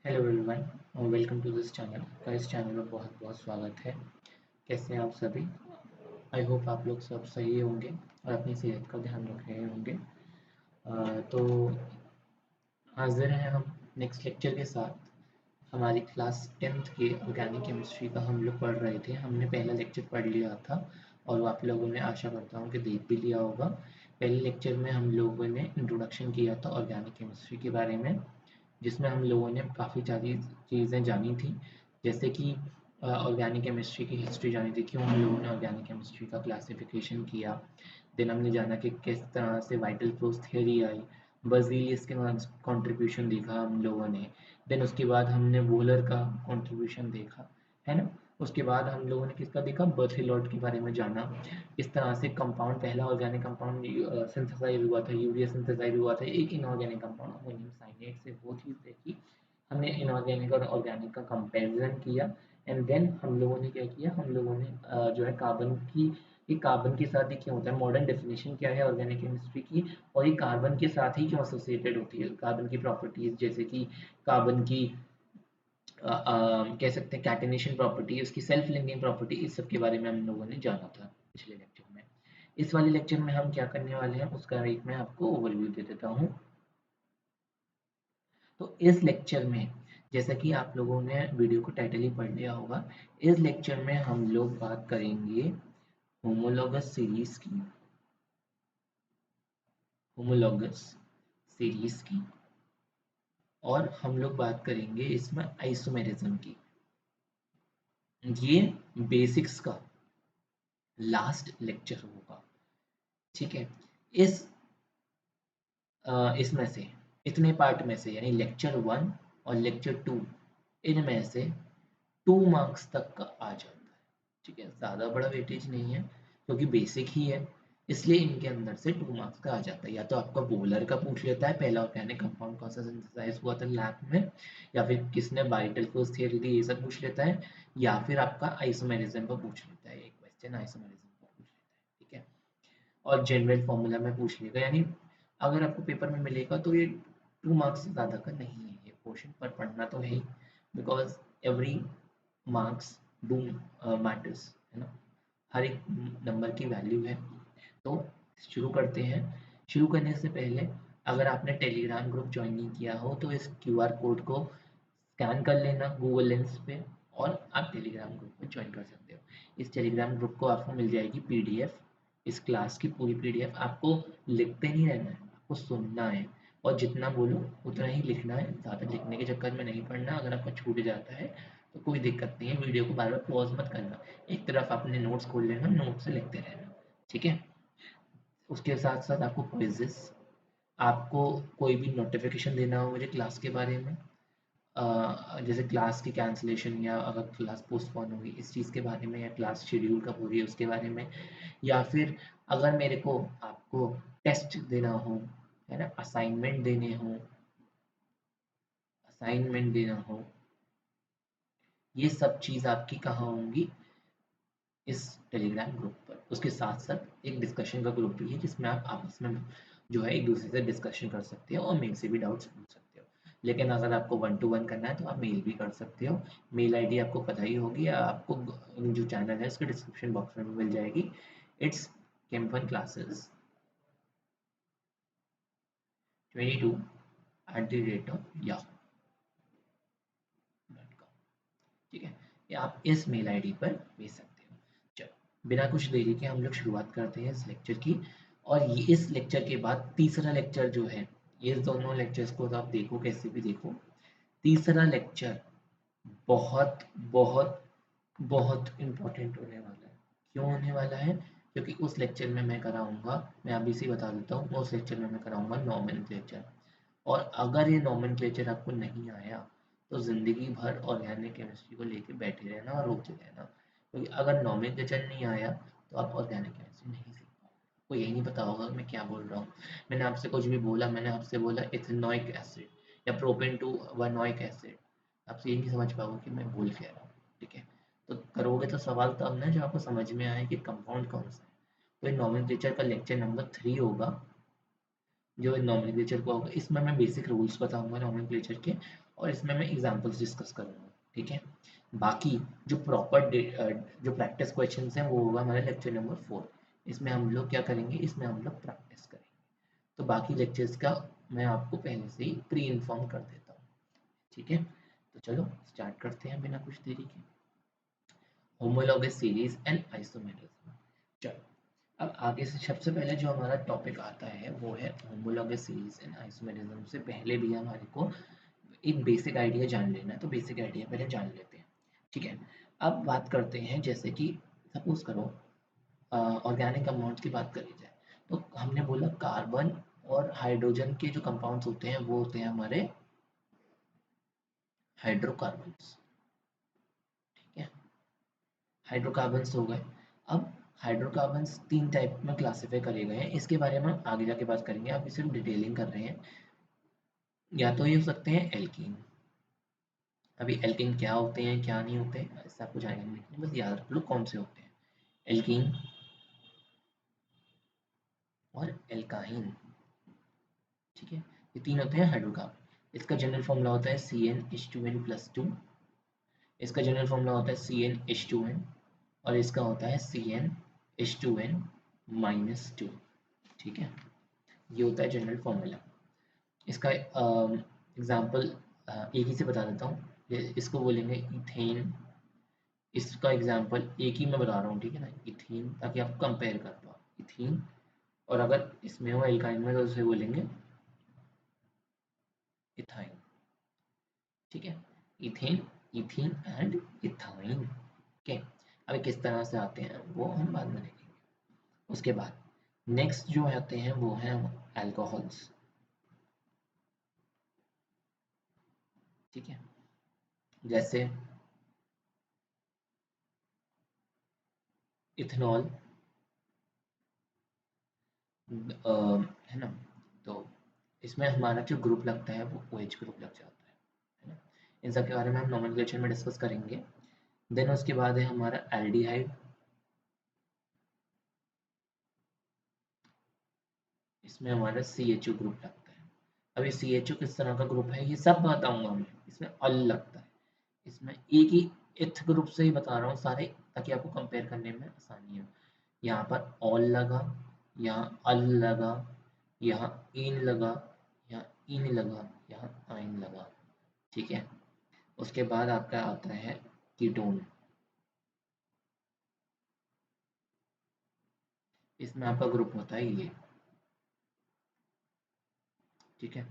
Hello everyone, welcome to this channel. का इस channel में बहुत बहुत स्वागत है। कैसे हैं आप सभी? आई होप आप लोग सब सही होंगे और अपनी सेहत का ध्यान रख रहे होंगे। तो हाजिर हैं हम नेक्स्ट लेक्चर के साथ। हमारी क्लास 10th के ऑर्गेनिक केमिस्ट्री का हम लोग पढ़ रहे थे। हमने पहला लेक्चर पढ़ लिया था और वो आप लोगों ने आशा करता हूँ कि देख भी लिया होगा। पहले लेक्चर में हम लोगों ने इंट्रोडक्शन किया था ऑर्गेनिक केमिस्ट्री के बारे में, जिसमें हम लोगों ने काफ़ी सारी चीज़ें जानी थी। जैसे कि ऑर्गेनिक केमिस्ट्री की हिस्ट्री जानी थी, क्यों हम लोगों ने ऑर्गेनिक केमिस्ट्री का क्लासिफिकेशन किया। देन हमने जाना कि किस तरह से वाइटल फ्लोस थ्योरी आई, बर्ज़ीलियस के कंट्रीब्यूशन देखा हम लोगों ने। देन उसके बाद हमने वोलर का कंट्रीब्यूशन देखा, है ना। उसके बाद हम लोगों ने किसका देखा, बर्थिलॉट के बारे में जाना। इस तरह से कंपाउंड, पहला ऑर्गेनिक कंपाउंड सिंथेसाइज हुआ था, यूरिया सिंथेसाइज हुआ था एक इनऑर्गेनिक कंपाउंड अमोनियम साइनेट से। वो चीज़ देखी हमने, इनऑर्गेनिक और ऑर्गेनिक का कंपैरिजन किया। एंड देन हम लोगों ने क्या किया, हम लोगों ने जो है कार्बन की, ये कार्बन के साथ ही क्यों होता है, मॉडर्न डेफिनेशन क्या है ऑर्गेनिक केमिस्ट्री की, और ये कार्बन के साथ ही क्यों एसोसिएटेड होती है। कार्बन की प्रॉपर्टीज, जैसे कि कार्बन की कह सकते हैं कैटेनेशन प्रॉपर्टी, उसकी सेल्फ लिंकिंग प्रॉपर्टी, इस सब के बारे में हम लोगों ने जाना था पिछले लेक्चर में। इस वाले लेक्चर में हम क्या करने वाले हैं उसका एक मैं आपको ओवरव्यू दे देता हूँ। तो इस लेक्चर में, जैसा कि आप लोगों ने वीडियो को टाइटल ही पढ़ लिया होगा, इस लेक्चर में हम लोग बात करेंगे होमोलॉगस सीरीज की, होमोलॉगस सीरीज की, और हम लोग बात करेंगे इसमें आइसोमेरिज्म की। ये बेसिक्स का लास्ट लेक्चर होगा, ठीक है। इस इसमें से, इतने पार्ट में से, यानी लेक्चर 1 और लेक्चर 2, इनमें से 2 मार्क्स तक का आ जाता है, ठीक है। ज़्यादा बड़ा वेटेज नहीं है क्योंकि बेसिक ही है, इसलिए इनके अंदर से 2 मार्क्स का आ जाता है। या तो आपका बोलर का पूछ लेता है, पहला ऑर्गेनिक कंपाउंड कौन सा सिंथेसाइज हुआ था लैब में, या फिर किसने वाइटल फोर्स थ्योरी दी, ये सब पूछ लेता है। या फिर आपका आइसोमेरिज्म का पूछ लेता है, एक क्वेश्चन आइसोमेरिज्म का पूछ लेता है, ठीक है। और जनरल फॉर्मूला में पूछ लेगा, यानी अगर आपको पेपर में मिलेगा तो ये 2 मार्क्स से ज़्यादा का नहीं है ये क्वेश्चन, पर पढ़ना तो है ही, because every marks do matters, है ना। हर एक नंबर की वैल्यू है। तो शुरू करते हैं। शुरू करने से पहले, अगर आपने टेलीग्राम ग्रुप ज्वाइन नहीं किया हो तो इस क्यूआर कोड को स्कैन कर लेना गूगल लेंस पे, और आप टेलीग्राम ग्रुप में ज्वाइन कर सकते हो। इस टेलीग्राम ग्रुप को आपको मिल जाएगी पीडीएफ, इस क्लास की पूरी पीडीएफ। आपको लिखते नहीं रहना है, आपको सुनना है, और जितना बोलो उतना ही लिखना है। ज़्यादा लिखने के चक्कर में नहीं पढ़ना। अगर आपका छूट जाता है तो कोई दिक्कत नहीं है, वीडियो को बार बार पॉज मत करना, एक तरफ आपने नोट्स खोल लेना, नोट से लिखते रहना, ठीक है। उसके साथ साथ आपको क्विजेस, आपको कोई भी नोटिफिकेशन देना हो मुझे क्लास के बारे में, जैसे क्लास की कैंसिलेशन, या अगर क्लास पोस्टपोन होगी इस चीज़ के बारे में, या क्लास शेड्यूल कब हो रही है उसके बारे में, या फिर अगर मेरे को आपको टेस्ट देना हो, है ना, असाइनमेंट देना हो, ये सब चीज़ आपकी कहाँ होंगी, इस टेलीग्राम ग्रुप पर। उसके साथ साथ एक डिस्कशन का ग्रुप भी है जिसमें आप आपस में जो है एक दूसरे से डिस्कशन कर सकते हो और मेल से भी डाउट्स पूछ सकते हो। लेकिन अगर आपको 1 to 1 करना है तो आप मेल भी कर सकते हो। मेल आईडी आपको पता ही होगी, या आपको जो चैनल है उसके डिस्क्रिप्शन बॉक्स में भी मिल जाएगी। इट्स केम्पन क्लासेस 22@yahoo.com, ठीक है। या आप इस मेल आईडी पर भेज सकते हो। चलो बिना कुछ देरी के हम लोग शुरुआत करते हैं इस लेक्चर की। और ये इस लेक्चर के बाद तीसरा लेक्चर जो है, ये दोनों लेक्चर्स को तो आप देखो कैसे भी देखो, तीसरा लेक्चर बहुत बहुत बहुत इम्पोर्टेंट होने वाला है। क्यों होने वाला है? क्योंकि उस लेक्चर में मैं कराऊंगा, मैं अभी से बता देता हूँ, उस लेक्चर में मैं कराऊंगा नॉमेनक्लेचर। और अगर ये नॉमेनक्लेचर आपको नहीं आया तो ज़िंदगी भर ऑर्गेनिक केमिस्ट्री को लेके बैठे रहना और रोते रहना, क्योंकि अगर नॉमेनक्लेचर नहीं आया तो आप ऑर्गेनिक केमिस्ट्री नहीं सीख पाओगे। आपको यही नहीं पता होगा मैं क्या बोल रहा हूँ। मैंने आपसे कुछ भी बोला, मैंने आपसे बोला इथेनॉइक एसिड या प्रोपेन टू वनॉइक एसिड, आपसे ये नहीं समझ पाओगे कि मैं बोल क्या रहा हूँ, ठीक है। तो करोगे तो सवाल तब ना जब आपको समझ में आए कि कंपाउंड कौन सा है। तो ये नॉमेनक्लेचर का लेक्चर नंबर 3 होगा, जो नॉमेनक्लेचर का होगा, इसमें मैं बेसिक रूल्स बताऊंगा नॉमेनक्लेचर के, और इसमें मैं एग्जांपल्स डिस्कस करूंगा, ठीक है। बाकी जो प्रॉपर जो प्रैक्टिस क्वेश्चंस हैं वो होगा हमारा लेक्चर नंबर 4। इसमें हम लोग क्या करेंगे, इसमें हम लोग प्रैक्टिस करेंगे। तो बाकी लेक्चर्स का मैं आपको पहले से ही प्री इन्फॉर्म कर देता हूँ, ठीक है। तो चलो स्टार्ट करते हैं बिना कुछ देरी के। Homologous series and isomerism. चलो, अब आगे से सबसे पहले जो हमारा टॉपिक आता है वो है होमोलॉगस सीरीज एंड आइसोमेरिज्म। से पहले भी हमारे को एक बेसिक आइडिया जान लेना है, तो बेसिक आइडिया पहले जान लेते हैं, ठीक है। अब बात करते हैं, जैसे कि सपोज करो ऑर्गेनिक कंपाउंड्स की बात करी जाए, तो हमने बोला कार्बन और हाइड्रोजन के जो कंपाउंड्स होते हैं वो होते हैं हमारे हाइड्रोकार्बन्स, ठीक है। हाइड्रोकार्बन्स हो गए। अब हाइड्रोकार्बन्स 3 टाइप में क्लासिफाई करे गए हैं, इसके बारे में हम आगे जाके बात करेंगे, अभी सिर्फ डिटेलिंग कर रहे हैं। या तो ये हो सकते हैं एल्कीन। अभी एल्कीन क्या होते हैं क्या नहीं होते ऐसा कुछ आएगा नहीं, बस याद रख लो कौन से होते हैं, एल्कीन और एल्काइन, ठीक है। ये 3 होते हैं हाइड्रोकार्बन। इसका जनरल फॉर्मूला होता है CnH2n+2। इसका जनरल फॉर्मूला होता है CnH2n, और इसका होता है CnH2n-2, ठीक है। ये होता है जनरल फॉर्मूला। इसका एग्जांपल एक ही से बता देता हूँ, इसको बोलेंगे इथेन। इसका एग्जांपल एक ही मैं बता रहा हूँ, ठीक है ना, इथीन, ताकि आप कंपेयर कर पाओ इथीन। और अगर इसमें हो एल्काइन में तो उसे बोलेंगे इथाइन, ठीक है। Ethane, ethene and ethyne, okay. अब किस तरह से आते हैं वो हम बाद में देखेंगे। उसके बाद नेक्स्ट जो आते हैं वो हैं अल्कोहल्स, ठीक है। जैसे इथेनॉल, है ना। तो इसमें हमारा जो ग्रुप लगता है वो OH ग्रुप लग जाता है ना। इन सब के बारे में हम नोमेनक्लेचर में डिस्कस करेंगे। देन उसके बाद है हमारा एल्डिहाइड। इसमें हमारा CHO ग्रुप लगता है। अब ये CHO किस तरह का ग्रुप है ये सब बताऊंगा मैं, इसमें अल लगता है। इसमें एक ही इथ ग्रुप से ही बता रहा हूँ सारे, ताकि आपको कंपेयर करने में आसानी हो। यहाँ पर ऑल लगा, यहाँ अल लगा, यहाँ इन लगा, यहाँ इन लगा, यहाँ आइन लगा, ठीक है। उसके बाद आपका आता है कीटोन। इसमें आपका ग्रुप होता है ये, ठीक है।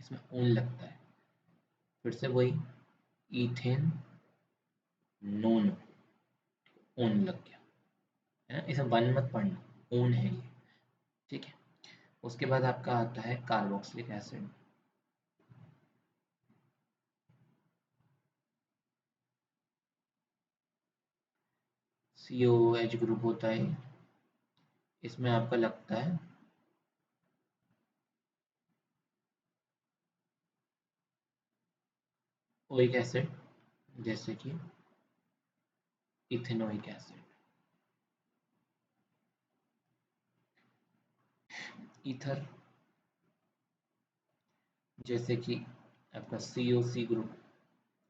इसमें ऊन लगता है, फिर से वही इथेन नोन, ऊन लग गया, है ना। इसे वन मत पढ़ना, ऊन है ये, ठीक है। उसके बाद आपका आता है कार्बोक्सिलिक एसिड। COH ग्रुप होता है, इसमें आपका लगता है ओइक एसिड, जैसे कि इथेनोइक एसिड। ईथर, जैसे कि आपका COC ग्रुप,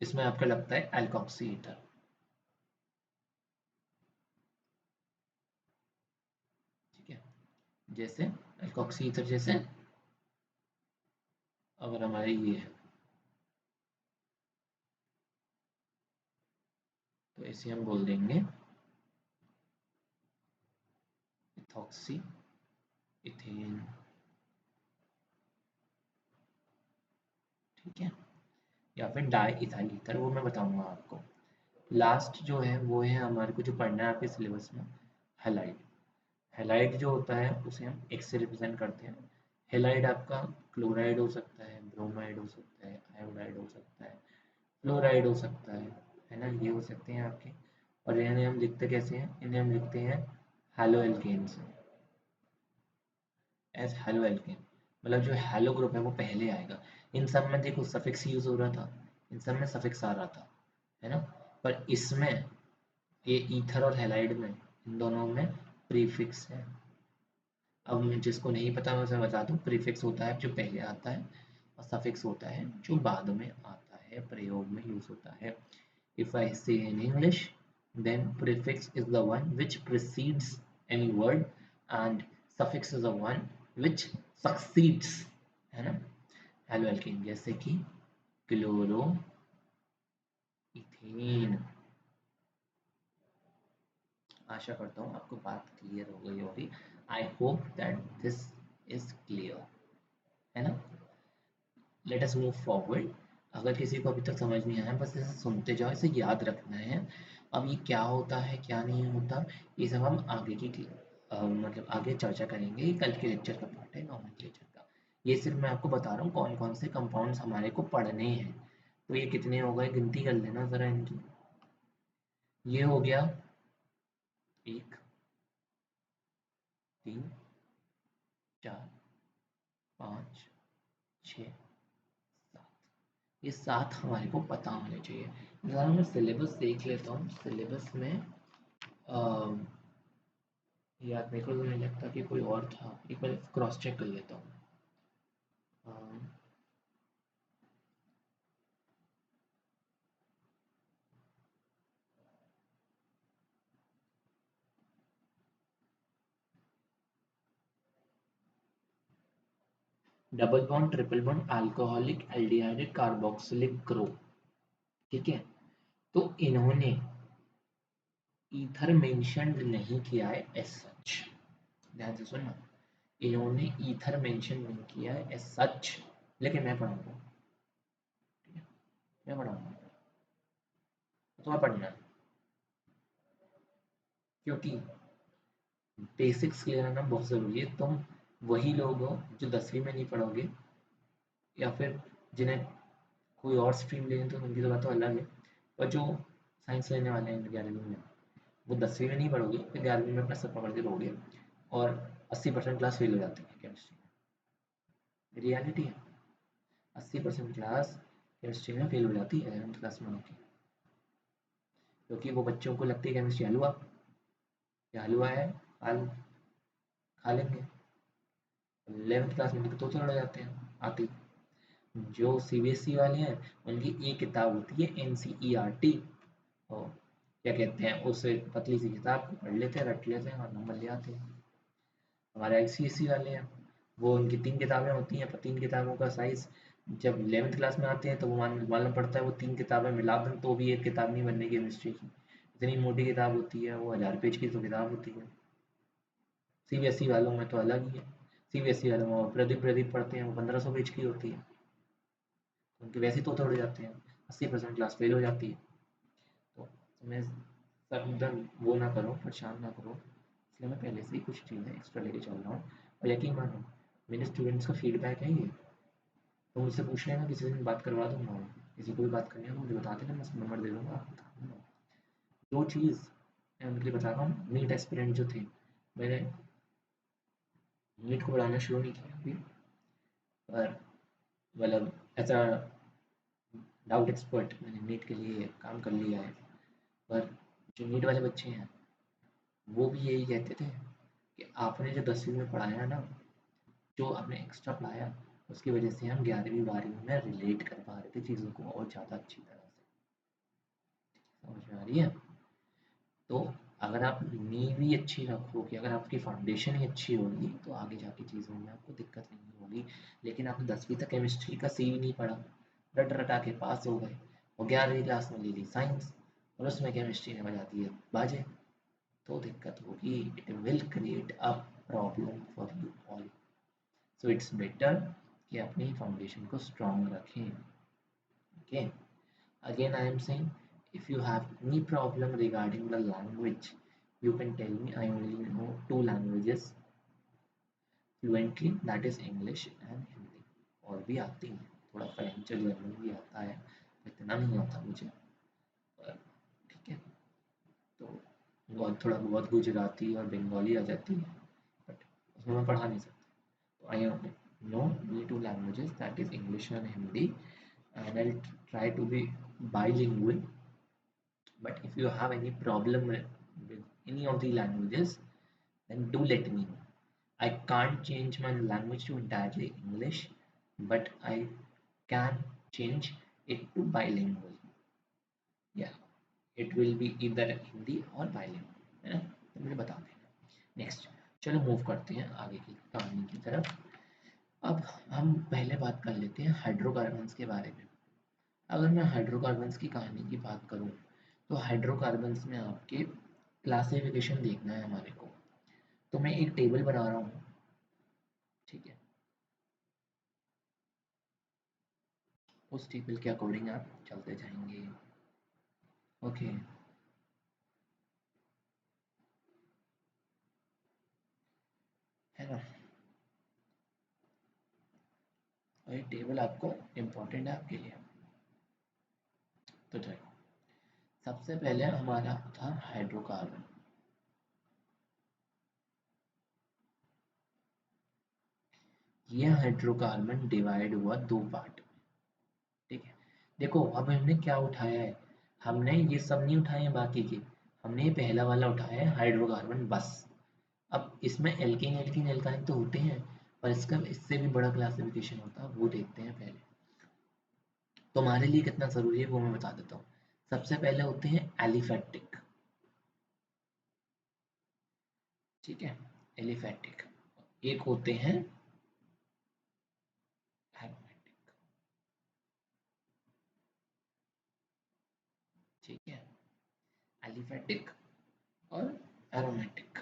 इसमें आपका लगता है एल्कोक्सी ईथर, ठीक है। जैसे एल्कोक्सी ईथर, जैसे अगर हमारे ये है तो इसे हम बोल देंगे इथॉक्सी इथेन, ठीक है। या फिर डाई इथाइल ईथर, वो मैं बताऊंगा आपको। लास्ट जो है वो है हमारे को जो पढ़ना है आपके सिलेबस में, हेलाइड। हेलाइड जो होता है उसे हम X से रिप्रेजेंट करते हैं। हेलाइड आपका क्लोराइड हो सकता है, ब्रोमाइड हो सकता है, आयोडाइड हो सकता है, फ्लोराइड हो सकता है ना, ये हो सकते हैं आपके। और इन्हें हम लिखते कैसे हैं, इन्हें हम लिखते हैं halo alkanes, as halo alkane. मतलब जो हैलो ग्रुप है वो पहले आएगा। इन सब में देखो सफिक्स यूज हो रहा था, इन सब में सफिक्स आ रहा था, है ना। पर इसमें ये ईथर और हैलाइड में, इन दोनों में प्रीफिक्स है, अब जिसको नहीं पता मैं उसे बता दूं, प्रीफिक्स होता है जो पहले आता है और सफिक्स होता है जो बाद में आता है, प्रयोग में यूज होता है। इफ आई से in English, then prefix is the one which precedes any word and suffix is the one which succeeds, है ना। हेलो एल्केन जैसे कि क्लोरो इथेन। आशा करता हूँ आपको बात क्लियर हो गई होगी। I hope that this is clear, है ना। Let us move forward. अगर किसी को अभी तक समझ नहीं आया, बस इसे सुनते जाओ, इसे याद रखना है। अब ये क्या होता है क्या नहीं होता, ये सब हम आगे की मतलब आगे चर्चा करेंगे। ये कल के लेक्चर का पार्ट है, नॉमेनक्लेचर का। ये सिर्फ मैं आपको बता रहा हूँ कौन कौन से कंपाउंड्स हमारे को पढ़ने हैं। तो ये कितने हो गए, गिनती कर लेना ज़रा इनकी। ये हो गया 1, 3, 4, 5, 6, 7। ये 7 हमारे को पता होने चाहिए। ज़रा मैं सिलेबस देख लेता हूँ। सिलेबस में यार मेरे को तो नहीं लगता कि कोई और था, एक बार क्रॉस चेक कर लेता हूँ। Double bond, triple bond, alcoholic, aldehyde, carboxylic group, ठीक है। तो इन्होंने ईथर मेंशन नहीं किया है एज सच, ध्यान से सुनना। इन्होंने ईथर मेंशन नहीं किया है एज सच, लेकिन मैं पढ़ाऊंगा, ठीक है, मैं पढ़ाऊंगा। तो मैं पढ़ना है, क्योंकि बेसिक्स क्लियर होना बहुत ज़रूरी है। तुम वही लोग हो जो 10वीं में नहीं पढ़ोगे, या फिर जिन्हें कोई और स्ट्रीम लेनी तो उनकी तो बात तो अलग है। पर जो साइंस लेने वाले हैं 11वीं में, वो 10वीं में नहीं पढ़ोगे, फिर 11वीं में अपना सब पकड़ के रहोगे और 80% क्लास फेल हो जाती है केमिस्ट्री में। रियलिटी है, 80% क्लास केमिस्ट्री में फेल हो जाती है 11th क्लास में आके, क्योंकि वो बच्चों को लगती है केमिस्ट्री हलवा, या हलवा है, हाल खा लेंगे। 11th क्लास में तो चढ़ जाते हैं आती। जो सीबीएसई वाले हैं उनकी एक किताब होती है एनसीईआरटी, और क्या कहते हैं उसे, पतली सी किताब को पढ़ लेते हैं, रट लेते हैं और नंबर ले आते हैं। हमारे आईसीएसई वाले हैं, वो उनकी 3 किताबें होती हैं, पर 3 किताबों का साइज जब 11th क्लास में आते हैं तो वो मालूम पड़ता है वो 3 किताबें मिला दें तो भी एक किताब नहीं बनने की केमिस्ट्री की। इतनी मोटी किताब होती है वो, 1000 पेज की तो किताब होती है। सीबीएसई वालों में तो अलग ही है। सीबीएसई वालों में प्रदीप प्रदीप पढ़ते हैं, वो 1500 पेज की होती है। उनके वैसे तो थोड़े जाते हैं, 80% क्लास फेल हो जाती है। तो मैं सब एकदम वो ना करो, परेशान ना करो, इसलिए मैं पहले से ही कुछ चीज़ें एक्स्ट्रा लेके चल रहा हूँ। और यकीन मानो, मेरे स्टूडेंट्स का फीडबैक है ये, तो मुझसे पूछ लेना, किसी दिन बात करवा दूंगा। किसी को भी बात करनी है तो मुझे बता देना, मैं नंबर दे दूंगा, आपको बता दूंगा। जो चीज़ मैं उनके लिए बता रहा हूँ, नीट एस्पिरेंट जो थे, मैंने नीट को पढ़ाना शुरू नहीं किया अभी, पर मतलब एज अ डाउट एक्सपर्ट मैंने नीट के लिए काम कर लिया है। पर जो नीट वाले बच्चे हैं वो भी यही कहते थे कि आपने जो 10वीं में पढ़ाया ना, जो आपने एक्स्ट्रा पढ़ाया, उसकी वजह से हम 11वीं 12वीं में रिलेट कर पा रहे थे चीज़ों को और ज़्यादा अच्छी तरह से। समझ में आ रही है। तो अगर आप नींव ही अच्छी रखोगे, अगर आपकी फाउंडेशन ही अच्छी होगी, तो आगे जाके चीज़ों में आपको दिक्कत नहीं होगी। लेकिन आपने 10वीं तक केमिस्ट्री का सी भी नहीं पढ़ा, रट रटा के पास हो गए, और 11वीं क्लास में ले ली साइंस, और उसमें केमिस्ट्री ने बजा दी है बाजे, तो दिक्कत होगी। It will create a problem for you all. So it's better कि अपनी फाउंडेशन को स्ट्रॉन्ग रखें। Okay, again I am saying, if you have any problem regarding the language, you can tell me. I only know 2 languages fluently, that is English and Hindi। और भी आती हैं, थोड़ा French और जर्मन भी आता है, इतना नहीं आता मुझे, पर ठीक है। तो बहुत थोड़ा बहुत गुजराती और बंगाली आ जाती है, बट उसमें मैं पढ़ा नहीं सकता। तो I know only 2 languages, that is English and Hindi, and I'll try to be bilingual. But if you have any problem with any of the languages, then do let me know. I can't change my language to entirely English, but I can change it to bilingual. Yeah, it will be either Hindi और bilingual, है ना? तो मुझे बता देना। Next, चलो move करते हैं आगे की कहानी की तरफ। अब हम पहले बात कर लेते हैं हाइड्रोकार्बन्स के बारे में। अगर मैं हाइड्रोकार्बन्स की कहानी की बात करूं, तो हाइड्रोकार्बन्स में आपके क्लासिफिकेशन देखना है हमारे को। तो मैं एक टेबल बना रहा हूँ, ठीक है? उस टेबल के अकॉर्डिंग आप चलते जाएंगे। ओके, है ना? और ये टेबल आपको इम्पोर्टेंट है आपके लिए। तो चलो, सबसे पहले हमारा था हाइड्रोकार्बन। ये हाइड्रोकार्बन डिवाइड हुआ दो पार्ट, ठीक है? देखो अब हमने क्या उठाया है, हमने ये सब नहीं उठाए हैं बाकी के, हमने ये पहला वाला उठाया है हाइड्रोकार्बन बस। अब इसमें एल्केन एल्कीन एल्काइन तो होते हैं, पर इसका इससे भी बड़ा क्लासिफिकेशन होता है, वो देखते हैं पहले। तो हमारे लिए कितना जरूरी है वो मैं बता देता हूँ। सबसे पहले होते हैं एलिफेटिक, ठीक है? एलिफेटिक। एक होते हैं एरोमेटिक, ठीक है? एलिफेटिक और एरोमेटिक,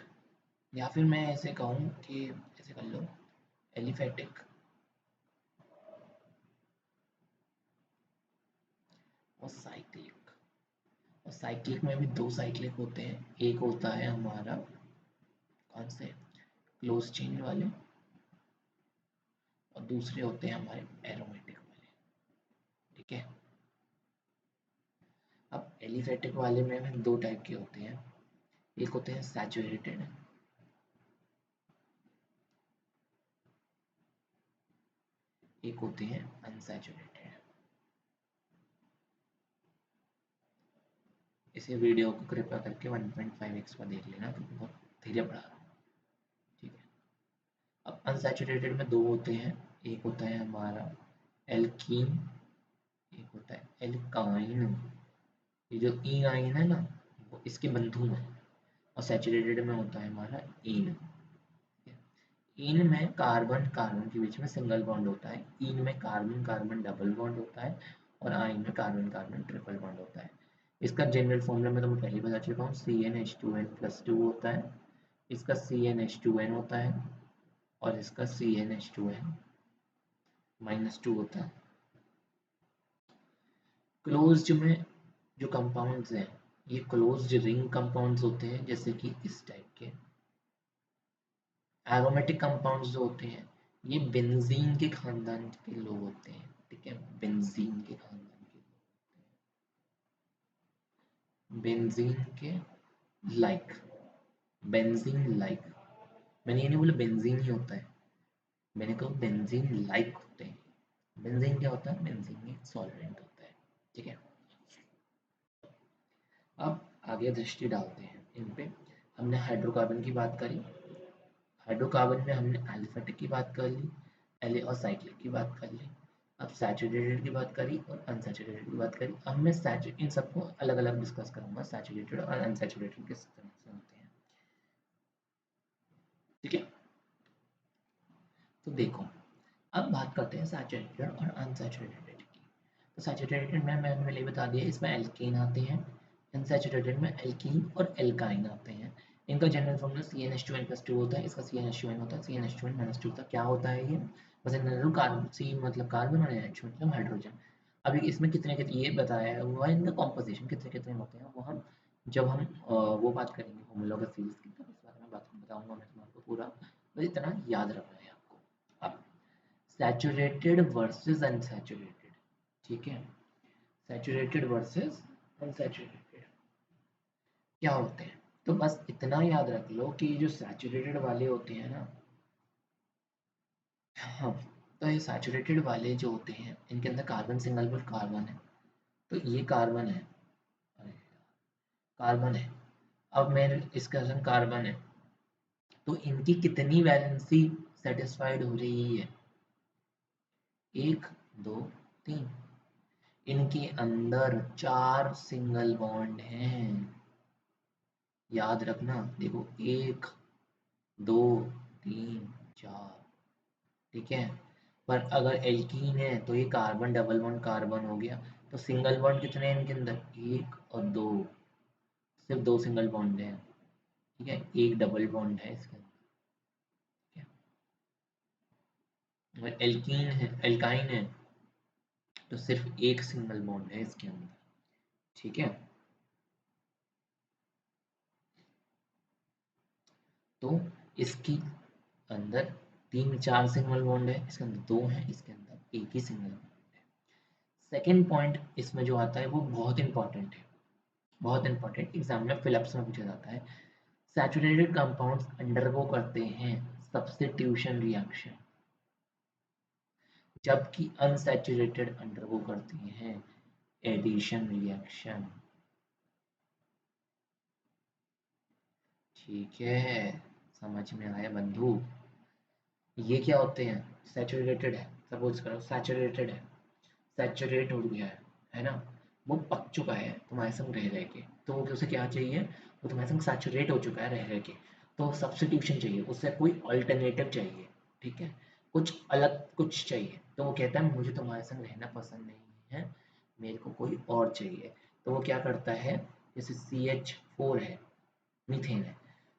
या फिर मैं ऐसे कहूँ कि ऐसे कर लो, एलिफेटिक और साइक्लिक। और साइक्लिक में भी दो साइक्लिक होते हैं, एक होता है हमारा कौन से, क्लोज चेन वाले, और दूसरे होते हैं हमारे एरोमेटिक वाले, ठीक है? अब एलिफेटिक वाले में भी दो टाइप के होते हैं, एक होते हैं सैचुरेटेड, एक होते हैं अनसैचुरेटेड। इसे वीडियो को कृपया करके 1.5x पर देख लेना क्योंकि बहुत धीरे पढ़ा रहा हूँ, ठीक है? अब अनसैचुरेटेड में दो होते हैं, एक होता है हमारा एल्कीन, एक होता है एल्काइन। ये जो ई आइन है ना, वो इसके बंधु हैं। और सैचुरेटेड में होता है हमारा इन। इन में कार्बन कार्बन के बीच में सिंगल बॉन्ड होता है, इन में कार्बन कार्बन डबल बॉन्ड होता है, और आइन में कार्बन कार्बन ट्रिपल बॉन्ड होता है। इसका जनरल फॉर्मूला में तो मैं पहले ही बता चुका हूँ, CnH2n+2 होता है, इसका CnH2n होता है, और इसका CnH2n-2 होता है। क्लोज्ड में जो कंपाउंड्स हैं, ये क्लोज्ड रिंग कंपाउंड्स होते हैं, जैसे कि इस टाइप के। एरोमेटिक कंपाउंड्स जो होते हैं, ये बेंजीन के खानदान के लोग होते हैं, ठीक है? बेंजीन के खानदान के लोग, बेंजीन के लाइक, बेंजीन लाइक। मैंने ये नहीं बोला बेंजीन ही होता है, मैंने कहा बेंजीन लाइक होते हैं। बेंजीन क्या होता है? बेंजीन एक सॉल्वेंट होता है, ठीक है? अब आगे दृष्टि डालते हैं इन पे। हमने हाइड्रोकार्बन की बात करी, हाइड्रोकार्बन में हमने एलिफेटिक की बात कर ली, एले और साइक्लिक की बात कर ली। अब सैचुरेटेड की बात करी और अनसैचुरेटेड की बात करी। अब मैं इन सबको अलग अलग डिस्कस करूंगा, सैचुरेटेड और अनसैचुरेटेड किस तरह से होते हैं, ठीक है? तो देखो, अब बात करते हैं सैचुरेटेड और अनसैचुरेटेड की। तो सैचुरेटेड में मैंने पहले बता दिया, इसमें एल्केन आते हैं। अनसैचुरेटेड में एल्कीन और एल्काइन आते हैं। इनका जनरल फॉर्मूला CnH2n+2 होता है, इसका CnH2n होता है, CnH2n-2 होता है। क्या होता है ये? बस जनरल कार्बन, C मतलब कार्बन और NH मतलब हाइड्रोजन। अभी इसमें कितने कितने ये बताया हुआ है, इनका कॉम्पोजिशन कितने कितने होते हैं, वो हम जब हम वो बात करेंगे होमोलॉगस सीरीज की, तब इस बारे में बात बताऊंगा मैं तुम्हारे पूरा। बस इतना याद रखना है आपको। अब सैचुरेटेड वर्सेस अनसैचुरेटेड, ठीक है? सैचुरेटेड वर्सेस अनसैचुरेटेड क्या होते हैं? तो बस इतना याद रख लो कि जो सैचुरेटेड वाले होते हैं ना, हाँ, तो ये सैचुरेटेड वाले जो होते हैं, इनके अंदर कार्बन सिंगल बॉन्ड कार्बन है। तो ये कार्बन है, अरे कार्बन है। अब मेरे इसका रंग कार्बन है, तो इनकी कितनी वैलेंसी सेटिस्फाइड हो रही है? 1 2 3। इनके अंदर 4 सिंगल बॉन्ड हैं, याद रखना। देखो 1 2 3 4, ठीक है। पर अगर एल्कीन है तो ये कार्बन डबल बॉन्ड कार्बन हो गया। तो सिंगल बॉन्ड कितने हैं इनके अंदर? 1 और 2, सिर्फ 2 सिंगल बॉन्ड हैं, ठीक है। एक डबल बॉन्ड है इसके अंदर, ठीक है। और एल्कीन है, एल्काइन है, तो सिर्फ एक सिंगल बॉन्ड है इसके अंदर, ठीक है। तो इसकी अंदर 3 4 सिंगल बॉन्ड है, इसके अंदर 2 है, इसके अंदर एक ही सिंगल बॉन्ड है। सेकेंड पॉइंट इसमें जो आता है वो बहुत इंपॉर्टेंट है, बहुत इंपॉर्टेंट, एग्जाम में फिलअप्स में पूछा जाता है। सैचुरेटेड कंपाउंड्स अंडरगो करते हैं सब्स्टिट्यूशन रिएक्शन, जबकि अनसैचुरेटेड अंडरगो करते हैं एडिशन रिएक्शन, ठीक है। समझ में आया बंधु? ये क्या होते हैं? सैचुरेटेड है, सपोज करो सैचुरेटेड है, सैचुरेट हो गया है ना, वो पक चुका है तुम्हारे संग रह रह के, तो वो उसे क्या चाहिए? वो तुम्हारे संग सैचुरेट हो चुका है रह रह के, तो सब्स्टिट्यूशन चाहिए, उससे कोई अल्टरनेटिव चाहिए, ठीक है, कुछ अलग कुछ चाहिए। तो वो कहता है मुझे तुम्हारे संग रहना पसंद नहीं है, मेरे को कोई और चाहिए। तो वो क्या करता है? जैसे CH4 है, मीथेन है,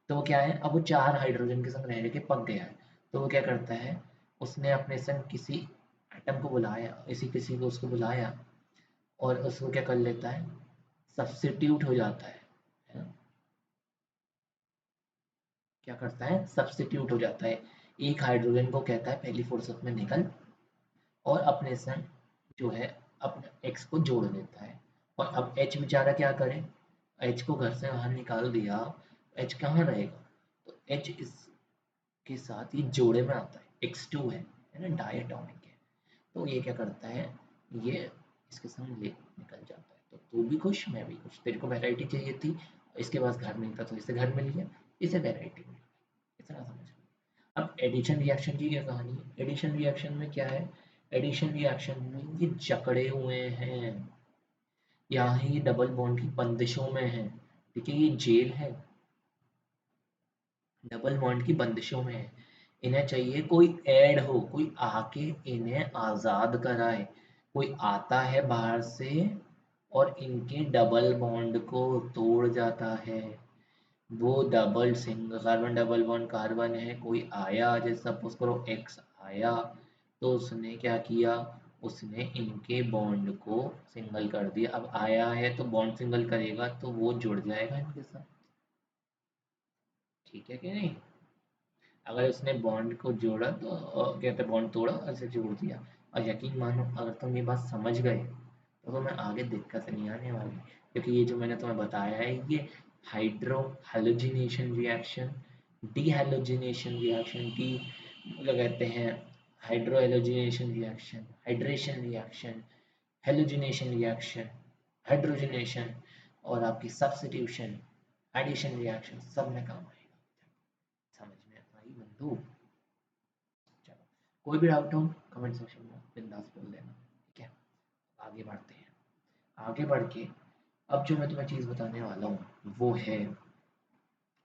तो वो क्या है, अब वो 4 हाइड्रोजन के संग रह रह के पक गया है। तो वो क्या करता है? उसने अपने संग किसी एटम को बुलाया, इसी किसी को उसको बुलाया, और उसको क्या कर लेता है? सब्स्टिट्यूट हो जाता है ना? क्या करता है? सब्स्टिट्यूट हो जाता है। एक हाइड्रोजन को कहता है पहली फुर्सत में निकल, और अपने संग जो है अपने एक्स को जोड़ देता है। और अब एच बेचारा क्या करे? एच को घर से बाहर निकाल दिया, एच कहाँ रहेगा? तो एच इसके साथ ये जोड़े में आता है, X2 है ना, डायटोमिक है। तो ये क्या करता है? ये इसके संग ले निकल जाता है। तो तू भी खुश, मैं भी खुश। तेरे को वैरायटी चाहिए थी, इसके पास घर नहीं था तो इसे घर मिल गया, इसे वैरायटी मिल गई। इतना समझ लो। अब एडिशन रिएक्शन की क्या कहानी है? एडिशन रिएक्शन में क्या है? एडिशन रिएक्शन में ये जकड़े हुए हैं, यहाँ ही डबल बॉन्ड की बंदिशों में है, ठीक है। ये जेल है, डबल बॉन्ड की बंदिशों में है। इन्हें चाहिए कोई ऐड हो, कोई आके इन्हें आज़ाद कराए। कोई आता है बाहर से और इनके डबल बॉन्ड को तोड़ जाता है। वो double single carbon double bond carbon है, कोई आया, जैसे सपोज करो एक्स आया, तो उसने क्या किया? उसने इनके बॉन्ड को सिंगल कर दिया। अब आया है तो बॉन्ड सिंगल करेगा तो वो जुड़ जाएगा इनके साथ, ठीक है कि नहीं? अगर उसने बॉन्ड को जोड़ा तो कहते बॉन्ड तोड़ा और इसे जोड़ दिया। और यकीन मानो अगर तुम ये बात समझ गए तो तुम्हें आगे दिक्कत नहीं आने वाली, क्योंकि ये जो मैंने तुम्हें बताया है ये hydro halogenation reaction, D halogenation reaction, D मतलब कहते हैं hydro halogenation reaction, hydration reaction, halogenation reaction, hydrogenation, और आपकी सब्स्टिट्यूशन, एडिशन रिएक्शन, सब में काम आएगा। समझ में आई बंधु? चलो, कोई भी डाउट हो कमेंट सेक्शन में बिंदास बोल देना, ठीक है। आगे बढ़ते हैं। आगे बढ़ के अब जो मैं तुम्हें चीज़ बताने वाला हूँ वो है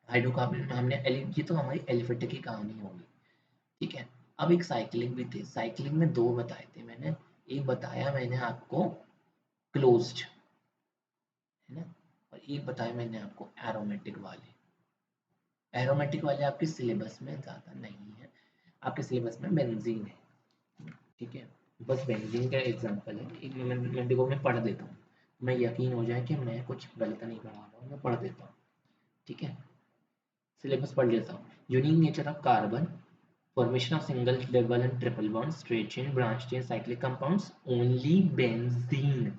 हाइड्रोकार्बन में हमने ये तो हमारी एलिफेटिक की कहानी होगी, ठीक है। अब एक साइक्लिंग भी थी, साइक्लिंग में 2 बताए थे मैंने। एक बताया मैंने आपको क्लोज्ड, है ना, और एक बताया मैंने आपको एरोमेटिक वाले। एरोमेटिक वाले आपके सिलेबस में ज़्यादा नहीं है, आपके सिलेबस में बेंजीन है, ठीक है। बस बेंजीन का एग्जांपल है, एक मैं देखो मैं पढ़ देता हूँ, मैं यकीन हो जाए कि मैं कुछ गलत नहीं पढ़ा रहा हूँ, मैं पढ़ देता हूँ, ठीक है। सिलेबस पढ़ लेता हूँ। Unique nature of carbon, formation of single double and triple bond, straight chain, branch chain, cyclic compounds, only benzene,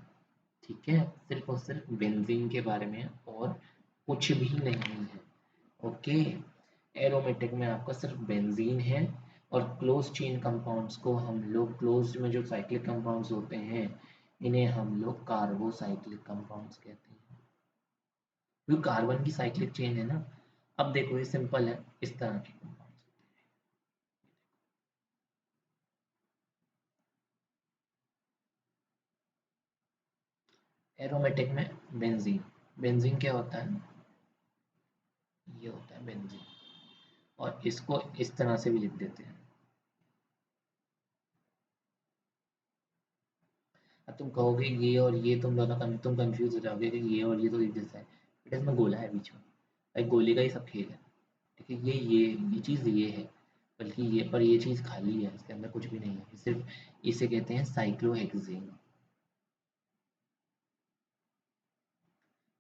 ठीक है। सिर्फ और सिर्फ बेंजीन के बारे में और कुछ भी नहीं है, ओके। एरोमेटिक में आपका सिर्फ बेंजीन है, और क्लोज चेन कंपाउंड्स को हम लोग, क्लोज में जो साइक्लिक कंपाउंड्स होते हैं इन्हें हम लोग कार्बोसाइक्लिक कंपाउंड्स कहते हैं। जो कार्बन की साइक्लिक चेन है ना, अब देखो ये सिंपल है, इस तरह के कंपाउंड्स एरोमेटिक में बेंजीन। बेंजीन क्या होता है? ये होता है बेंजीन। और इसको इस तरह से भी लिख देते हैं। अब तुम कहोगे ये और ये, तुम दोनों तुम कंफ्यूज हो जाओगे कि ये और ये तो एक जैसा है, बट इसमें गोला है बीच में। एक गोले का ही सब खेल है। ठीक है, ये चीज़ ये है, बल्कि ये, पर ये चीज़ खाली है, इसके अंदर कुछ भी नहीं है, सिर्फ इसे कहते हैं साइक्लोहेक्सेन,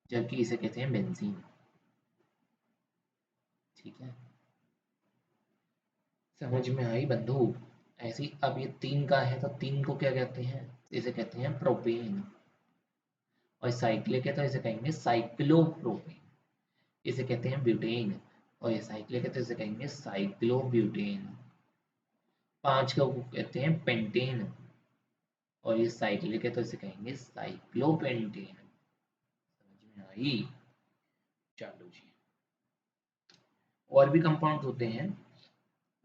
जबकि इसे कहते हैं बेंजीन। ठीक है, समझ में आई बंधु? ऐसी अब ये तीन का है तो तीन को क्या कहते हैं? इसे कहते हैं प्रोपेन। और साइक्लिक है तो इसे कहेंगे साइक्लोप्रोपेन। इसे कहते हैं ब्यूटेन। और ये साइक्लिक है तो इसे कहेंगे साइक्लोब्यूटेन। पांच को कहते हैं पेंटेन। और ये साइक्लिक है तो इसे कहेंगे साइक्लोपेंटेन। समझ में आई? चलो जी, और भी कंपाउंड होते हैं।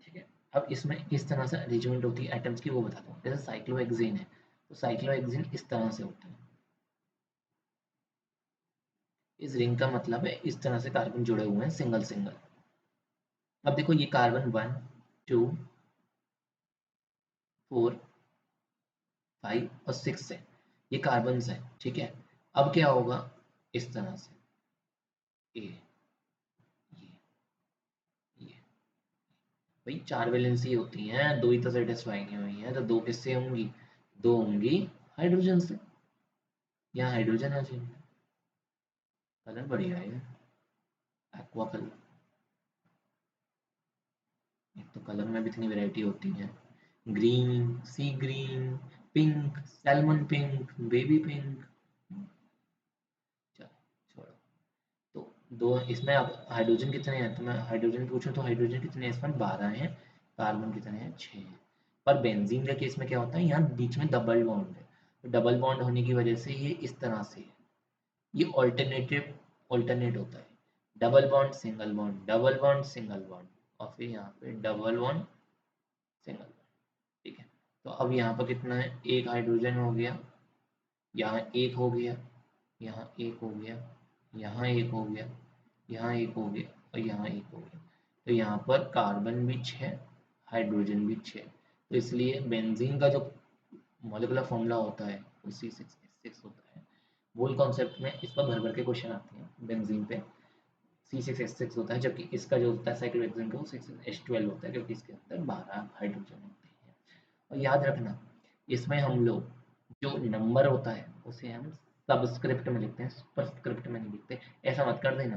ठीक है, अब इसमें किस तरह से अरेंजमेंट होती है एटम्स की वो बताता हूँ। जैसे साइक्लोहेक्सेन है, तो साइक्लोहेक्सेन इस तरह से होता है। इस रिंग का मतलब है इस तरह से कार्बन जुड़े हुए हैं सिंगल सिंगल। अब देखो ये कार्बन 1 2 4 5 और 6 है, ये कार्बन है। ठीक है, अब क्या होगा? इस तरह से ए, ये ये भाई चार वैलेंसी होती हैं, दो ही तो सेटिस्फाई नहीं हुई हैं, तो दो किससे होंगी? दो होंगी हाइड्रोजन से। यहाँ हाइड्रोजन आ जाएंगे। कलर बढ़िया है, एक्वा कलर। एक तो कलर में भी इतनी वैरायटी होती है, green, sea green, pink, salmon pink, baby pink. चलो छोड़ो। तो दो इसमें, अब हाइड्रोजन कितने हैं? तो मैं हाइड्रोजन पूछूं तो हाइड्रोजन कितने हैं इसमें? 12 हैं। कार्बन कितने हैं? 6 हैं। पर बेंजीन के केस में क्या होता है, यहाँ बीच में डबल बॉन्ड है, तो डबल बॉन्ड होने की वजह से ये इस तरह से है। ये ऑल्टरनेट होता है। Double bond single bond, double bond single bond, और फिर यहाँ पे डबल बॉन्ड सिंगल बॉन्ड। ठीक है, तो अब यहाँ पर कितना है? एक हाइड्रोजन हो गया, यहाँ एक हो गया, यहाँ एक हो गया, यहाँ एक हो गया, यहाँ एक हो गया, और यहाँ एक हो गया। तो यहाँ पर कार्बन भी 6, हाइड्रोजन भी 6। तो इसलिए बेंजीन का जो मॉलिक्यूलर फॉर्मूला होता है वो C6H6 होता है। मूल कॉन्सेप्ट में इस पर भर भर के क्वेश्चन आते हैं बेंजीन पे। C6H6 होता है, जबकि इसका जो होता है साइक्लोहेक्सेन का वो 6H12 होता है, क्योंकि इसके अंदर 12 हाइड्रोजन होते हैं। और याद रखना, इसमें हम लोग जो नंबर होता है उसे हम सबस्क्रिप्ट में लिखते हैं, सुपरस्क्रिप्ट में नहीं लिखते। ऐसा मत कर देना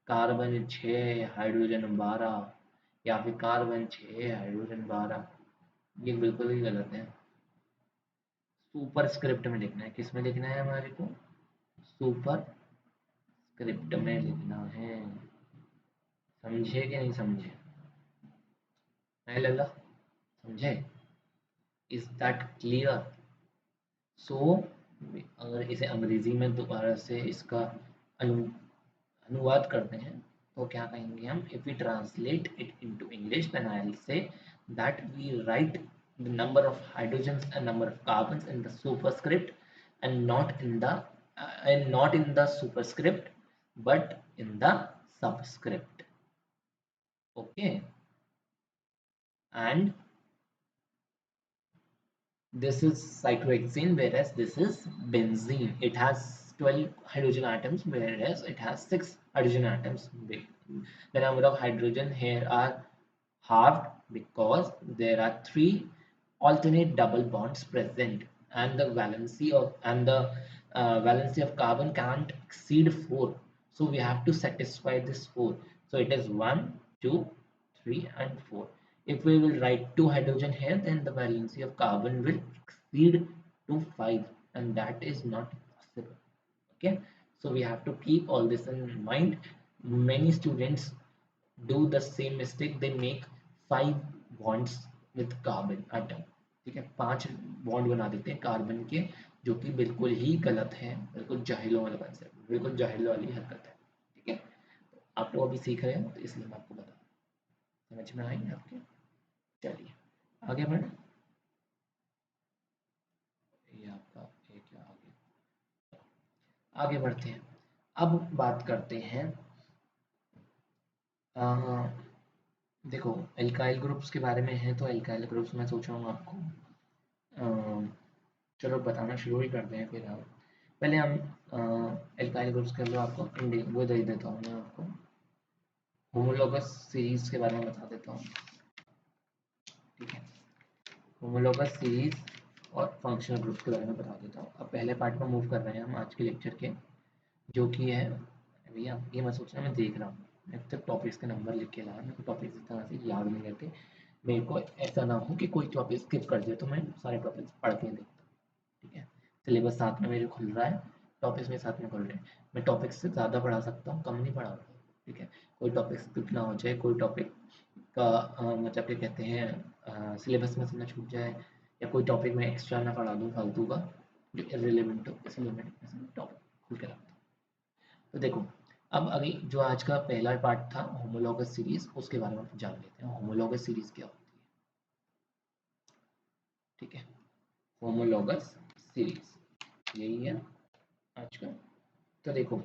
कार्बन 6 हाइड्रोजन 12, या फिर कार्बन 6 हाइड्रोजन 12। ये बिल्कुल ही गलत है। सुपर स्क्रिप्ट में लिखना है। किस में लिखना है हमारे को? सुपर स्क्रिप्ट में लिखना है। समझे कि नहीं समझे? नहीं लगा? समझे? Is that clear? सो अगर इसे अंग्रेजी में दोबारा से इसका अनु अनुवाद करते हैं तो क्या कहेंगे हम? If we translate it into English then I will say that we write the number of hydrogens and number of carbons in the superscript, and not in the superscript but in the subscript. Okay, and this is cyclohexane, whereas this is benzene. It has 12 hydrogen atoms, whereas it has 6 hydrogen atoms. The number of hydrogen here are halved because there are 3 alternate double bonds present, and the valency of carbon can't exceed 4. So we have to satisfy this 4. So it is 1, 2, 3 and 4. If we will write 2 hydrogen here, then the valency of carbon will exceed to 5, and that is not possible. Okay, so we have to keep all this in mind. Many students do the same mistake, they make 5 bonds with carbon atom. ठीक है, 5 bond बना देते हैं carbon के, जो कि बिल्कुल ही गलत है, बिल्कुल जाहिलों वाला कंसेप्ट, बिल्कुल जाहिल वाली हरकत है। ठीक है, आप लोग अभी सीख रहे हैं तो इसलिए मैं आपको बता रहा हूँ। समझ में आएंगे आपके? चलिए आगे बढ़े। ये आपका ये क्या आगे, आगे बढ़ते हैं। अब बात करते हैं अ, देखो एल्काइल ग्रुप्स के बारे में है, तो एल्काइल ग्रुप्स मैं सोच रहा हूँ आपको चलो बताना शुरू ही करते हैं। फिर हम पहले हम एल्काइल ग्रुप्स के अंदर आपको वो दे देता हूँ मैं आपको होमोलोगस सीरीज के बारे में बता देता हूँ। ठीक है, होमोलोगस सीरीज और फंक्शनल ग्रुप्स के बारे में बता देता हूँ। अब पहले पार्ट में मूव कर रहे हैं हम आज के लेक्चर के, जो कि है भैया ये मैं सोच रहा हूँ, मैं देख रहा हूँ मैं तक टॉपिक्स के नंबर लिख के लाया, मेरे को टॉपिक्स इस तरह से याद नहीं रहते। मेरे को ऐसा ना हो कि कोई टॉपिक स्किप कर जाए, तो मैं सारे टॉपिक्स पढ़ के देखता हूँ। ठीक है, सिलेबस साथ में मेरे खुल रहा है, टॉपिक्स में साथ में खुल रहे हैं। मैं टॉपिक्स से ज़्यादा पढ़ा सकता हूँ, कम नहीं पढ़ा सकता। ठीक है, कोई टॉपिक स्किप ना हो जाए, कोई टॉपिक का मतलब क्या कहते हैं सिलेबस में से ना छूट जाए, या कोई टॉपिक में एक्स्ट्रा ना पढ़ा दूँ फालतू का जो इररिलेवेंट हो, इसलिए मैं टॉपिक खुल के रखता हूँ। तो देखो अब अभी जो आज का पहला पार्ट था होमोलॉगस सीरीज, उसके बारे में जान लेते हैं होमोलॉगस सीरीज क्या होती है। ठीक है, होमोलॉगस सीरीज यही है आज का। तो देखो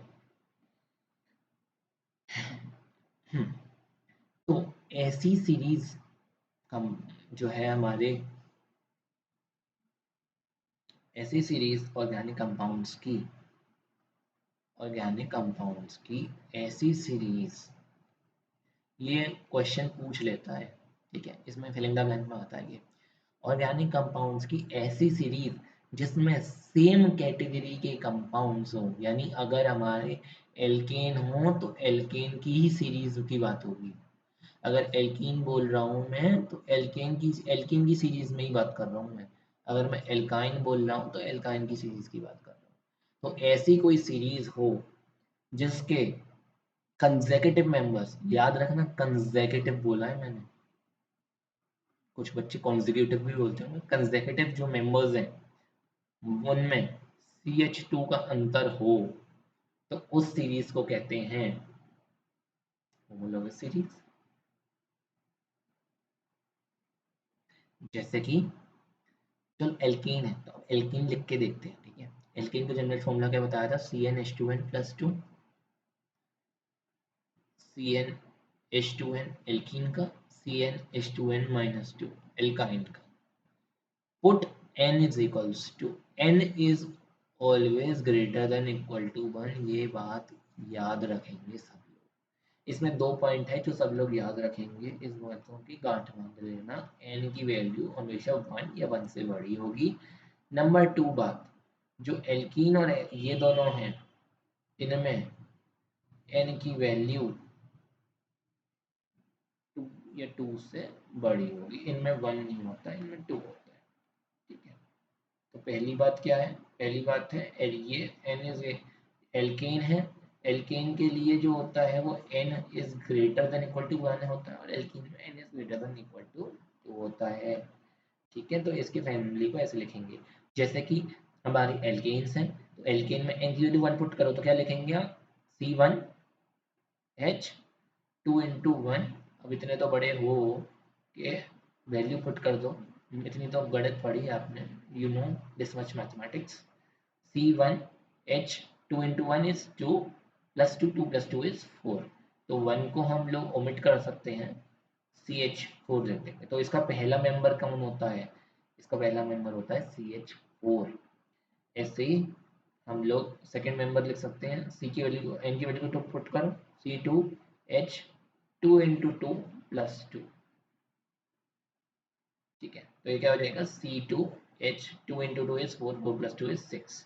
तो ऐसी सीरीज हम जो है हमारे ऐसी सीरीज ऑर्गेनिक कंपाउंड्स की ऐसी सीरीज ये क्वेश्चन पूछ लेता है। ठीक है, इसमें फिलिंग द ब्लैंक में आता है ये ऑर्गेनिक कंपाउंड्स की ऐसी सीरीज जिसमें सेम कैटेगरी के कंपाउंड्स हो, यानी अगर हमारे एल्केन हो तो एल्केन की ही सीरीज की बात होगी। अगर एल्कीन बोल रहा हूँ मैं तो एल्कीन की सीरीज में ही बात कर रहा हूँ मैं। अगर मैं एल्काइन बोल रहा हूँ तो एल्काइन की सीरीज की बात कर रहा हूँ। तो ऐसी कोई सीरीज हो जिसके कंसेक्यूटिव मेंबर्स, याद रखना कंसेक्यूटिव बोला है मैंने, कुछ बच्चे कॉन्जिक्यूटिव भी बोलते हैं। कंसेक्यूटिव जो मेंबर्स हैं उनमें CH2 का अंतर हो तो उस सीरीज को कहते हैं होमोलॉगस सीरीज। जैसे कि चल एल्कीन है तो एल्कीन लिख के देखते हैं। ठीक है, एल्कीन का जनरल फॉर्मूला क्या बताया था, CnH2n+2, CnH2n एल्कीन का, CnH2n-2 एल्काइन का। Put n is equals to n is always greater than equal to 1, ये बात याद रखेंगे सब लोग। इसमें 2 पॉइंट है जो सब लोग याद रखेंगे, इस बातों की गांठ बांध लेना। n की वैल्यू हमेशा 1 या 1 से बड़ी होगी। नंबर 2 बात, जो एल्कीन और ये दोनों हैं इनमें n की वैल्यू 2 या 2 से बड़ी होगी, इनमें 1 नहीं होता, इनमें 2 होता है। ठीक है, तो पहली बात क्या है, पहली बात है ये n इज एल्केन है, एल्केन के लिए जो होता है वो n is greater than equal to 1 होता है, और एल्कीन में n is greater than equal to 2 होता है। ठीक है, तो इसके फैमिली को ऐसे लिखेंगे। जैसे कि हमारी एल्केन्स हैं तो एल्केन में n की वैल्यू 1 पुट करो तो क्या लिखेंगे आप, C1H2 × 1। अब इतने तो बड़े हो कि वैल्यू पुट कर दो, इतनी तो गणित पढ़ी है आपने, you know this much mathematics. C1H2 × 1 is 2 + 2 2 + 2 is 4, तो 1 को हम लोग ओमिट कर सकते हैं, CH4 रख देंगे। तो इसका पहला मेंबर कौन होता है, इसका पहला मेंबर होता है CH4। ऐसे ही हम लोग सेकेंड मेंबर लिख सकते हैं, सी की वैल्यू एन की वैल्यू को पुट करो, C2H2 × 2 + 2। ठीक है, तो ये क्या हो जाएगा, C2H2 × 2 इज 4 4 + 2 इज 6।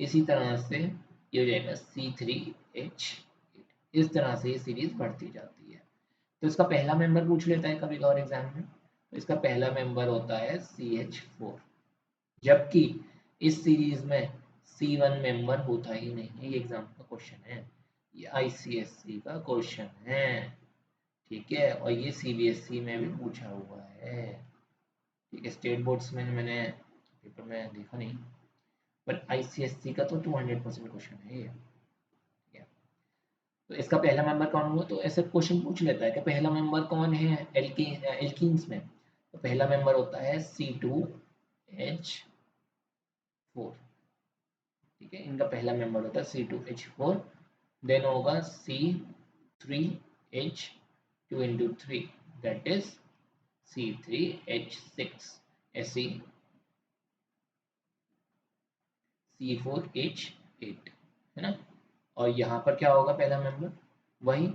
इसी तरह से ये हो जाएगा C3H8। इस तरह से ये सीरीज बढ़ती जाती है। तो इसका पहला मेंबर पूछ लेता है कभी और एग्जाम में, तो इसका पहला मेंबर होता है CH4, जबकि इस सीरीज में C1 मेंबर होता ही नहीं है। ये एग्जाम का क्वेश्चन है, ये ICSE का क्वेश्चन है। ठीक है, और ये CBSE में भी पूछा हुआ है। ठीक है, स्टेट बोर्ड्स में मैंने पेपर में देखा नहीं, बट ICSE का तो 200% क्वेश्चन है ये। ठीक है, तो इसका पहला मेंबर कौन हुआ, तो ऐसे क्वेश्चन पूछ लेता है कि पहला मेंबर कौन है एल्कीन्स में, तो पहला मेंबर होता है C2H4, ठीक है, इनका पहला मेंबर होता है C2H4, देन होगा C3H2 into 3 that is C3H6, ऐसे C4H8, है ना। और यहाँ पर क्या होगा पहला मेंबर, वही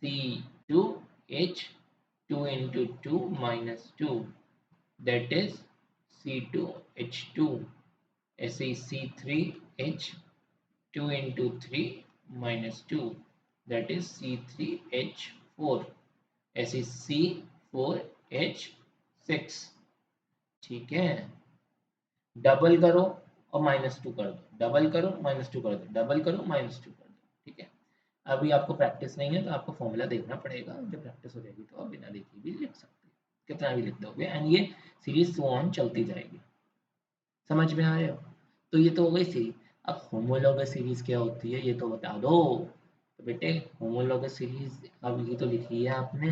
C2H2 into 2 minus 2 that is C2H2, ऐसे C3H2 into 3 minus 2 that is C3H4, ऐसे C4H6, ठीक है। डबल करो और -2 कर दो, डबल करो -2 कर दो, डबल करो -2 कर दो, ठीक है। अभी आपको प्रैक्टिस नहीं है तो आपको फॉर्मूला देखना पड़ेगा, जब प्रैक्टिस हो जाएगी तो आप बिना देखे भी लिख सकते हैं, कितना भी लिख दोगे, एंड ये सीरीज सो ऑन चलती जाएगी। समझ में आ रहे हो, तो ये तो हो गई सीरीज। अब होमोलॉगस सीरीज क्या होती है ये तो बता दो। तो बेटे होमोलॉगस सीरीज अब ये तो लिखी है आपने,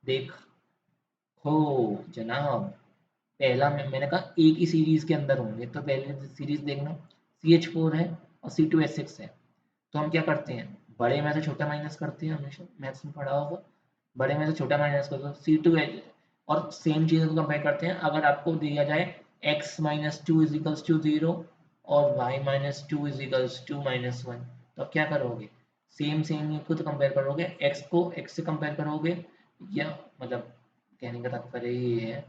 देखो जनाब, पहला मैंने कहा एक ही सीरीज के अंदर होंगे, तो पहले सीरीज देखना, CH4 है और C2H6 है, तो हम क्या करते हैं, बड़े में से छोटा माइनस करते हैं, हमेशा मैथ्स में पढ़ा होगा, बड़े में से छोटा माइनस कर दो C2H, और सेम चीज़ को कंपेयर करते हैं, अगर आपको दिया जाए x - 2 = 0 और y - 2 = 2 - 1, तो आप क्या करोगे, सेम सेम को तो कंपेयर करोगे, x को x से कंपेयर करोगे, या मतलब कहने का तात्पर्य ये है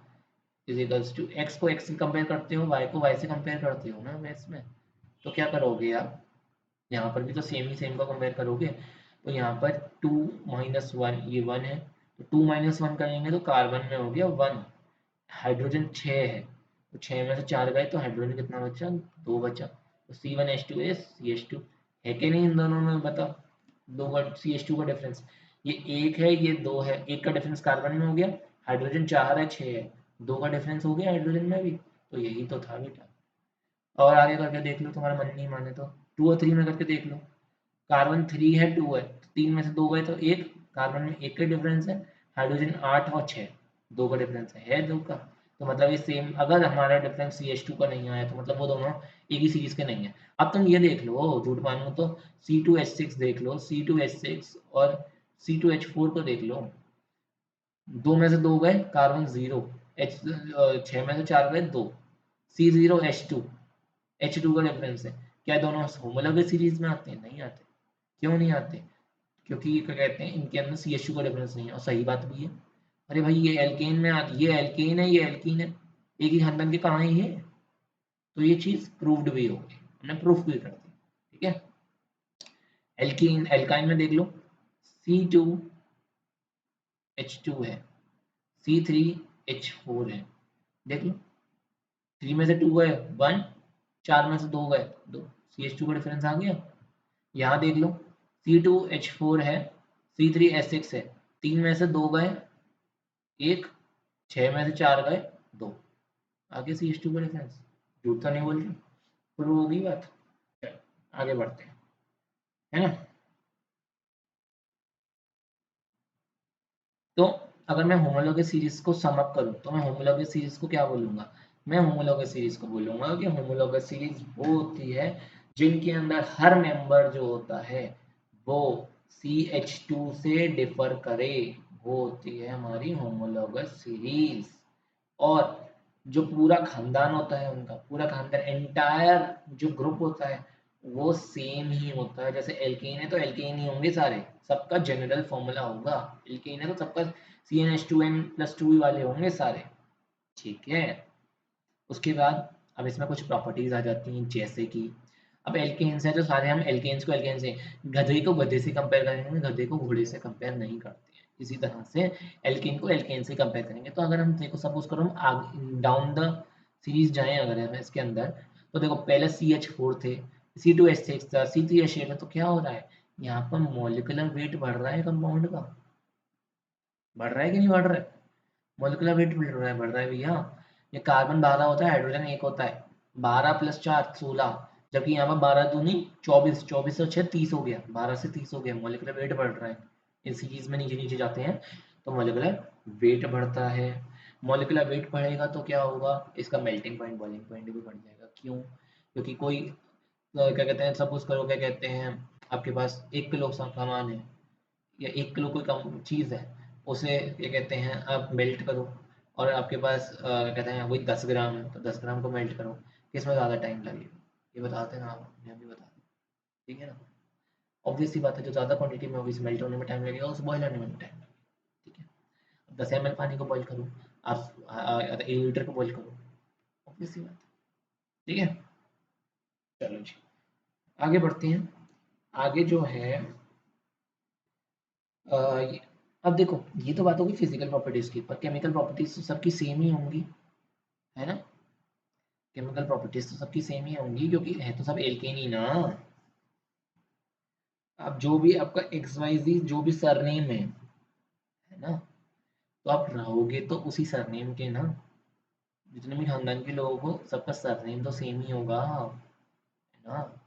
इजिकल्स टू x को x से कंपेयर करते हो, y को y से कंपेयर करते हो ना मैथ्स में, तो क्या करोगे आप, यहाँ पर भी तो सेम ही सेम का कंपेयर करोगे, तो यहाँ पर 2 - 1 ये 1 है, तो 2 - 1 करेंगे तो कार्बन में हो गया 1, हाइड्रोजन 6 है, तो 6 में से 4 गए तो हाइड्रोजन कितना बचा, 2 बचा, तो C1H2 है CH2, है कि नहीं इन दोनों में बताओ, दो का CH2 का डिफरेंस, ये एक है ये दो है, एक का डिफरेंस कार्बन में हो गया, हाइड्रोजन 4 है 6 है, दो का डिफरेंस हो गया हाइड्रोजन में भी, तो यही तो था बेटा। और आगे करके देख लो, तुम्हारा मन नहीं माने तो 2 और 3 में करके देख लो, कार्बन 3 है 2 है, 3 में से 2 गए तो एक, कार्बन में एक का डिफरेंस है, हाइड्रोजन 8 और 6, 2 का डिफरेंस है 2 का, तो मतलब ये सेम, अगर हमारा डिफरेंस CH2 का नहीं आया तो मतलब वो दोनों एक ही सीरीज के नहीं है। अब तुम ये देख लो, झूठ मानो तो C2H6 देख लो, C2H6 और C2H4 को देख लो, 2 में से 2 गए, कार्बन 0, H 6 में से 4 गए 2, C0H2, H2 का डिफरेंस है, क्या दोनों होमोलॉगस सीरीज में आते हैं, नहीं आते, क्यों नहीं आते, क्योंकि क्या कहते हैं इनके अंदर CH2 का डिफरेंस नहीं है, और सही बात भी है, अरे भाई ये एल्केन में आती, ये एल्केन है ये एल्कीन है, एक ही खानदान के कहाँ ही है, तो ये चीज प्रूव्ड भी हो गई, हमने प्रूफ भी कर दी, ठीक है। एल्कीन एल्काइन में देख लो, C2H2 है, C3H4 है, देख लो, 3 में से 2 गए 1, 4 में से 2 गए 2, CH2 का डिफरेंस आ गया। यहाँ देख लो, C2H4 है, C3H6 है, 3 में से 2 गए 1, 6 में से 4 गए 2, आगे CH2 का डिफरेंस, झूठ तो नहीं बोल रही, प्रूव होगी बात, आगे बढ़ते हैं, है ना। तो अगर मैं होमोलॉगस सीरीज को सम अप करूं तो मैं होमोलॉगस सीरीज को क्या बोलूंगा, मैं होमोलॉगस सीरीज को बोलूंगा कि होमोलॉगस सीरीज वो होती है जिनके अंदर हर मेंबर जो होता है वो CH2 से डिफर करे, वो होती है हमारी होमोलॉगस सीरीज। और जो पूरा खानदान होता है उनका, पूरा खानदान एंटायर जो ग्रुप होता है वो सेम ही होता है, जैसे एल्केन है तो एल्केन ही होंगे सारे, सबका जनरल फॉर्मूला होगा, एल्केन है तो सबका CnH2n+2 वाले होंगे सारे, ठीक है। उसके बाद अब इसमें कुछ प्रॉपर्टीज आ जाती हैं, जैसे कि अब एल्केन्स है तो सारे हम एल्केन्स को एल्केन से, गधे को गधे से कंपेयर करेंगे, गधे को घोड़े से कंपेयर नहीं करते हैं, इसी तरह से एल्केन को एल्केन से कंपेयर करेंगे। तो अगर हम देखो सपोज करो हम डाउन द सीरीज जाएं अगर हम इसके अंदर, तो देखो पहले CH4 थे, C2H6 था, C3H8 है, तो क्या हो रहा है यहाँ पर मॉलिक्यूलर वेट बढ़ रहा है कंपाउंड का, बढ़ रहा है कि नहीं बढ़ रहा है, मॉलिक्यूलर वेट बढ़ रहा है भैया। ये कार्बन 12 होता है, हाइड्रोजन 1 होता है, 12 + 4 16, जबकि यहाँ पर 12 दूनी 24, 24 और 6 30 हो गया, 12 से 30 हो गया, मॉलिक्यूलर वेट बढ़ रहा है। इन सीरीज में नीचे नीचे जाते हैं तो मॉलिक्यूलर वेट बढ़ता है। मॉलिक्यूलर वेट बढ़ेगा तो क्या होगा, इसका मेल्टिंग पॉइंट बॉइलिंग पॉइंट भी बढ़ जाएगा। क्यों? क्योंकि कोई क्या कहते हैं, सपोज करो क्या कहते हैं, आपके पास 1 किलो सामान है या 1 किलो कोई कम चीज़ है, उसे क्या कहते हैं आप मेल्ट करो, और आपके पास क्या कहते हैं वही 10 ग्राम है, तो 10 ग्राम को मेल्ट करो, किसमें ज़्यादा टाइम लगेगा? ये बताते हैं ना आप, मैं भी बता दूँ। ठीक है ना? ऑब्वियस सी बात है, जो ज़्यादा क्वांटिटी में होगी मेल्ट होने में टाइम लगेगा, उस बॉयल होने में टाइम लगेगा। ठीक है? 10 ml पानी को बॉयल करो, आप 1 लीटर को बॉयल करो, ऑब्वियस सी बात है। ठीक है, चलो जी आगे बढ़ते हैं। आगे जो है अब देखो, ये तो बात होगी फिजिकल प्रॉपर्टीज की, पर केमिकल प्रॉपर्टीज तो सबकी सेम ही होंगी, है ना? केमिकल प्रॉपर्टीज तो सबकी सेम ही होंगी, क्योंकि है तो सब एल्केन ही ना। अब जो भी आपका एक्स वाई जी जो भी सरनेम है ना, तो आप रहोगे तो उसी सरनेम के ना, जितने भी खानदान के लोगों को सबका सरनेम तो सेम ही होगा, है ना?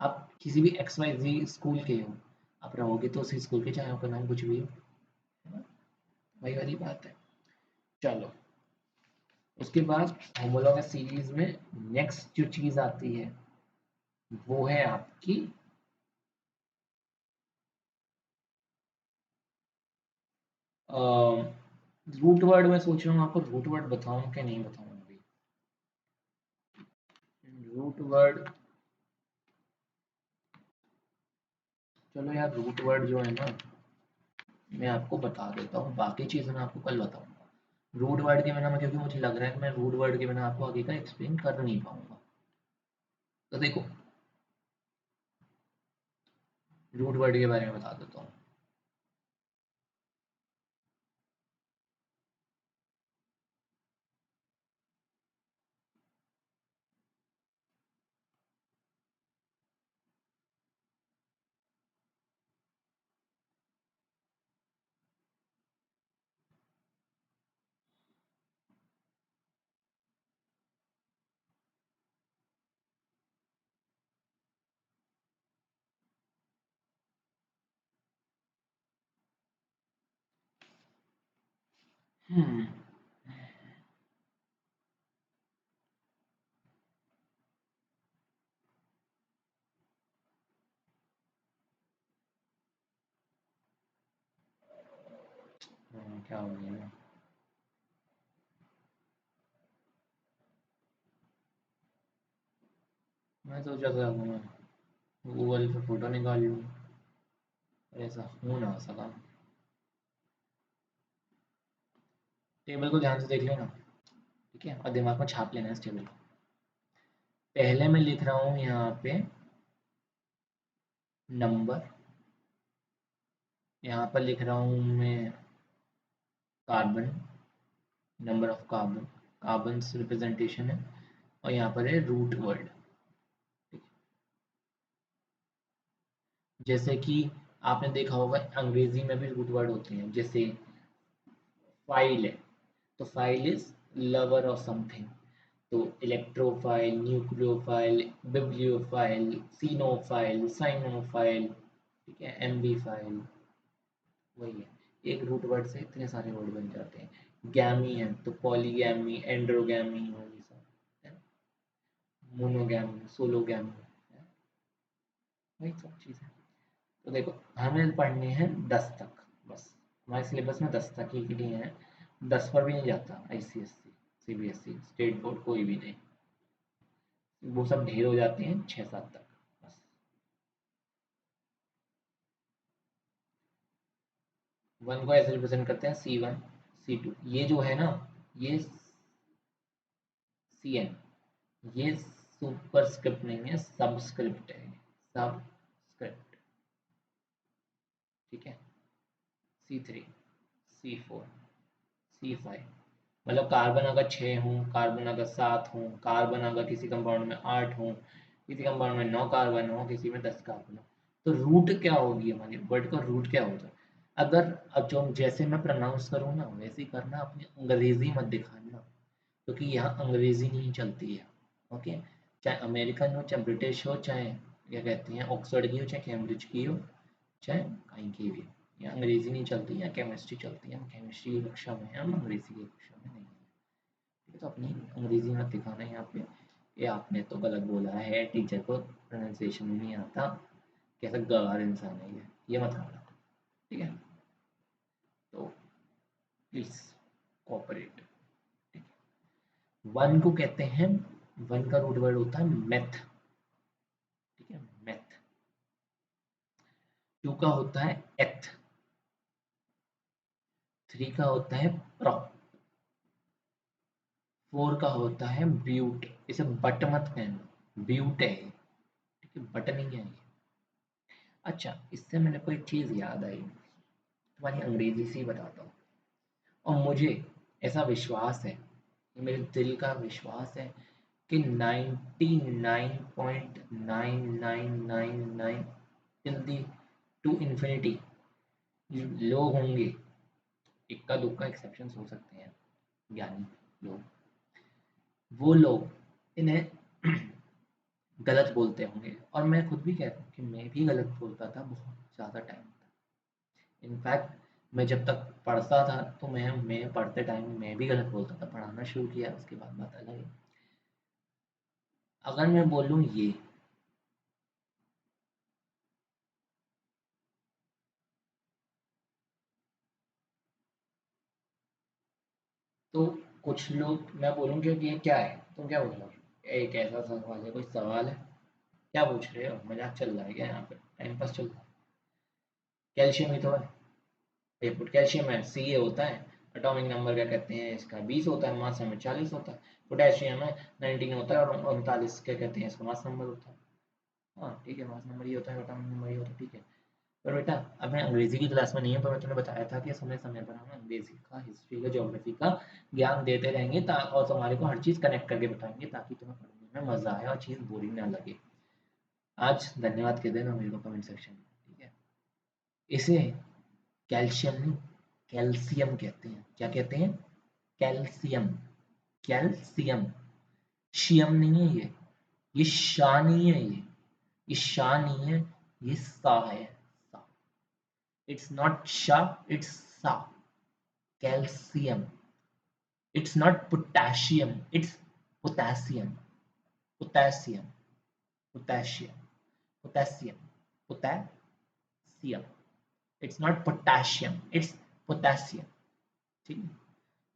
आप किसी भी एक्स वाई जी स्कूल के हो, आप रहोगे तो उसी स्कूल के, चाहे आपका नाम कुछ भी हो, है ना? वही वाली बात है। चलो, उसके बाद होमोलॉगस सीरीज में नेक्स्ट जो चीज आती है वो है आपकी रूट वर्ड। मैं सोच रहा हूँ आपको रूट वर्ड बताऊं कि नहीं बताऊं अभी। रूट वर्ड, चलो यार रूट वर्ड जो है ना, मैं आपको बता देता हूँ, बाकी चीज़ें मैं आपको कल बताऊंगा। रूट वर्ड के बिना मैं, क्योंकि मुझे लग रहा है कि मैं रूट वर्ड के बिना आपको आगे का एक्सप्लेन कर नहीं पाऊंगा। तो देखो, रूट वर्ड के बारे में बता देता हूँ। हम्म क्या हो गया? मैं सोचा था मैं गूगल पे फोटो निकाल लूँ, पर ऐसा हो ना सका। टेबल को ध्यान से देख लेना, ठीक है, और दिमाग में छाप लेना इस टेबल को। पहले मैं लिख रहा हूँ यहाँ पे नंबर, यहाँ पर लिख रहा हूँ मैं carbon, number of carbon, carbon representation है, और यहाँ पर है रूट वर्ड। जैसे कि आपने देखा होगा अंग्रेजी में भी रूट वर्ड होते हैं, जैसे फाइल है, तो file is lover of something, तो इलेक्ट्रोफाइल, न्यूक्लियोफाइल, बिब्लियोफाइल, सीनोफाइल, साइनोफाइल, ठीक है, एम्बी फाइल, वही है। एक रूट वर्ड से इतने सारे वर्ड बन जाते हैं। गैमी है तो पॉलीगैमी, एंड्रोगैमी, वही सब है, मोनोगैमी, सोलोगैमी, वही सब चीज़ें। तो देखो, हमें पढ़ने हैं 10 तक बस, हमारे सिलेबस में 10 तक ही के लिए हैं, 10 पर भी नहीं जाता आईसीएससी, सीबीएसई, स्टेट बोर्ड, कोई भी नहीं। वो सब ढेर हो जाते हैं 6-7 तक बस। वन को ऐसे रिप्रेजेंट करते हैं C1, C2, ये जो है ना, ये CN, ये सुपरस्क्रिप्ट नहीं है, सबस्क्रिप्ट है, सबस्क्रिप्ट, ठीक है। C3, C4, C5, मतलब कार्बन अगर 6 हों, कार्बन अगर 7 हों, कार्बन अगर किसी कंपाउंड में 8 हों, किसी कंपाउंड में 9 कार्बन हो, किसी में 10 कार्बन हो, तो रूट क्या होगी हमारी वर्ड का, रूट क्या होता है? अगर अब जो जैसे मैं प्रोनाउंस करूँ ना वैसे ही करना, अपनी अंग्रेजी मत दिखाना, क्योंकि यहाँ अंग्रेजी नहीं चलती है। ओके, चाहे अमेरिकन हो, चाहे ब्रिटिश हो, चाहे क्या कहते हैं ऑक्सफोर्ड की हो, चाहे कैम्ब्रिज की हो, चाहे कहीं की भी हो, या अंग्रेजी नहीं चलती या केमिस्ट्री चलती है, हम केमिस्ट्री की कक्षा में हैं, हम अंग्रेजी की कक्षा में नहीं है। ठीक है, तो अपनी अंग्रेजी मत दिखाना यहाँ पे, ये आपने तो गलत बोला है, टीचर को प्रोनाउंसिएशन नहीं आता, कैसा गवार इंसान है ये मत बोला। ठीक है, तो प्लीज कोऑपरेट। वन को कहते हैं, वन का रूट वर्ड होता है मेथ। ठीक है, मेथ। टू का होता है एथ। थ्री का होता है प्रो। फोर का होता है ब्यूट। इसे बट मत कहना, ब्यूट है ये, ठीक है, बट नहीं है ये। अच्छा, इससे मैंने कोई चीज याद आई, तुम्हारी अंग्रेजी से ही बताता हूँ। और मुझे ऐसा विश्वास है, ये मेरे दिल का विश्वास है कि 99.9999 टिल दी टू इन्फिनिटी लोग होंगे, इक्का दुक्का एक्सेप्शंस हो सकते हैं, ज्ञानी लोग, वो लोग इन्हें गलत बोलते होंगे। और मैं खुद भी कहता हूँ कि मैं भी गलत बोलता था बहुत ज़्यादा टाइम तक। इनफैक्ट मैं जब तक पढ़ता था तो मैं पढ़ते टाइम मैं भी गलत बोलता था, पढ़ाना शुरू किया उसके बाद बात अलग है। अगर मैं बोलूँ ये, तो कुछ लोग, मैं बोलूँगी कि ये क्या है, तुम क्या बोलोगे? एक ऐसा सवाल है, कोई सवाल है? क्या पूछ रहे हो, मजाक चल रहा है क्या यहाँ पे, टाइम पास चल रहा है? कैल्शियम ही तो है, ये कैल्शियम है, सी ए होता है, एटॉमिक नंबर क्या कहते हैं इसका 20 होता है, मास नंबर 40 होता है। पोटेशियम है 19 होता है, और 39 क्या कहते हैं इसका मास नंबर होता है। हाँ ठीक है, मास नंबर ही होता है, एटॉमिक नंबर ही होता है, ठीक है। पर बेटा अब मैं अंग्रेजी की क्लास में नहीं है, पर मैं तुम्हें बताया था कि समय समय पर हम अंग्रेजी का, हिस्ट्री का, ज्योग्राफी का ज्ञान देते रहेंगे, और तुम्हारे को हर चीज़ कनेक्ट करके बताएंगे ताकि तुम्हें पढ़ने में मजा आए और चीज़ बोरिंग ना लगे। आज धन्यवाद कह देना मेरे को कमेंट सेक्शन में, ठीक है। इसे कैल्शियम नहीं, कैल्शियम कहते हैं। क्या कहते हैं? कैल्शियम। कैल्शियम, शियम नहीं है ये शा नहीं है, ये शा नहीं है, ये सा है, सा। इट्स नॉट शा, इट्स सा। Calcium. It's not potassium, it's potassium. Potassium, potassium, potassium, potassium. It's not potassium, it's potassium. ठीक है।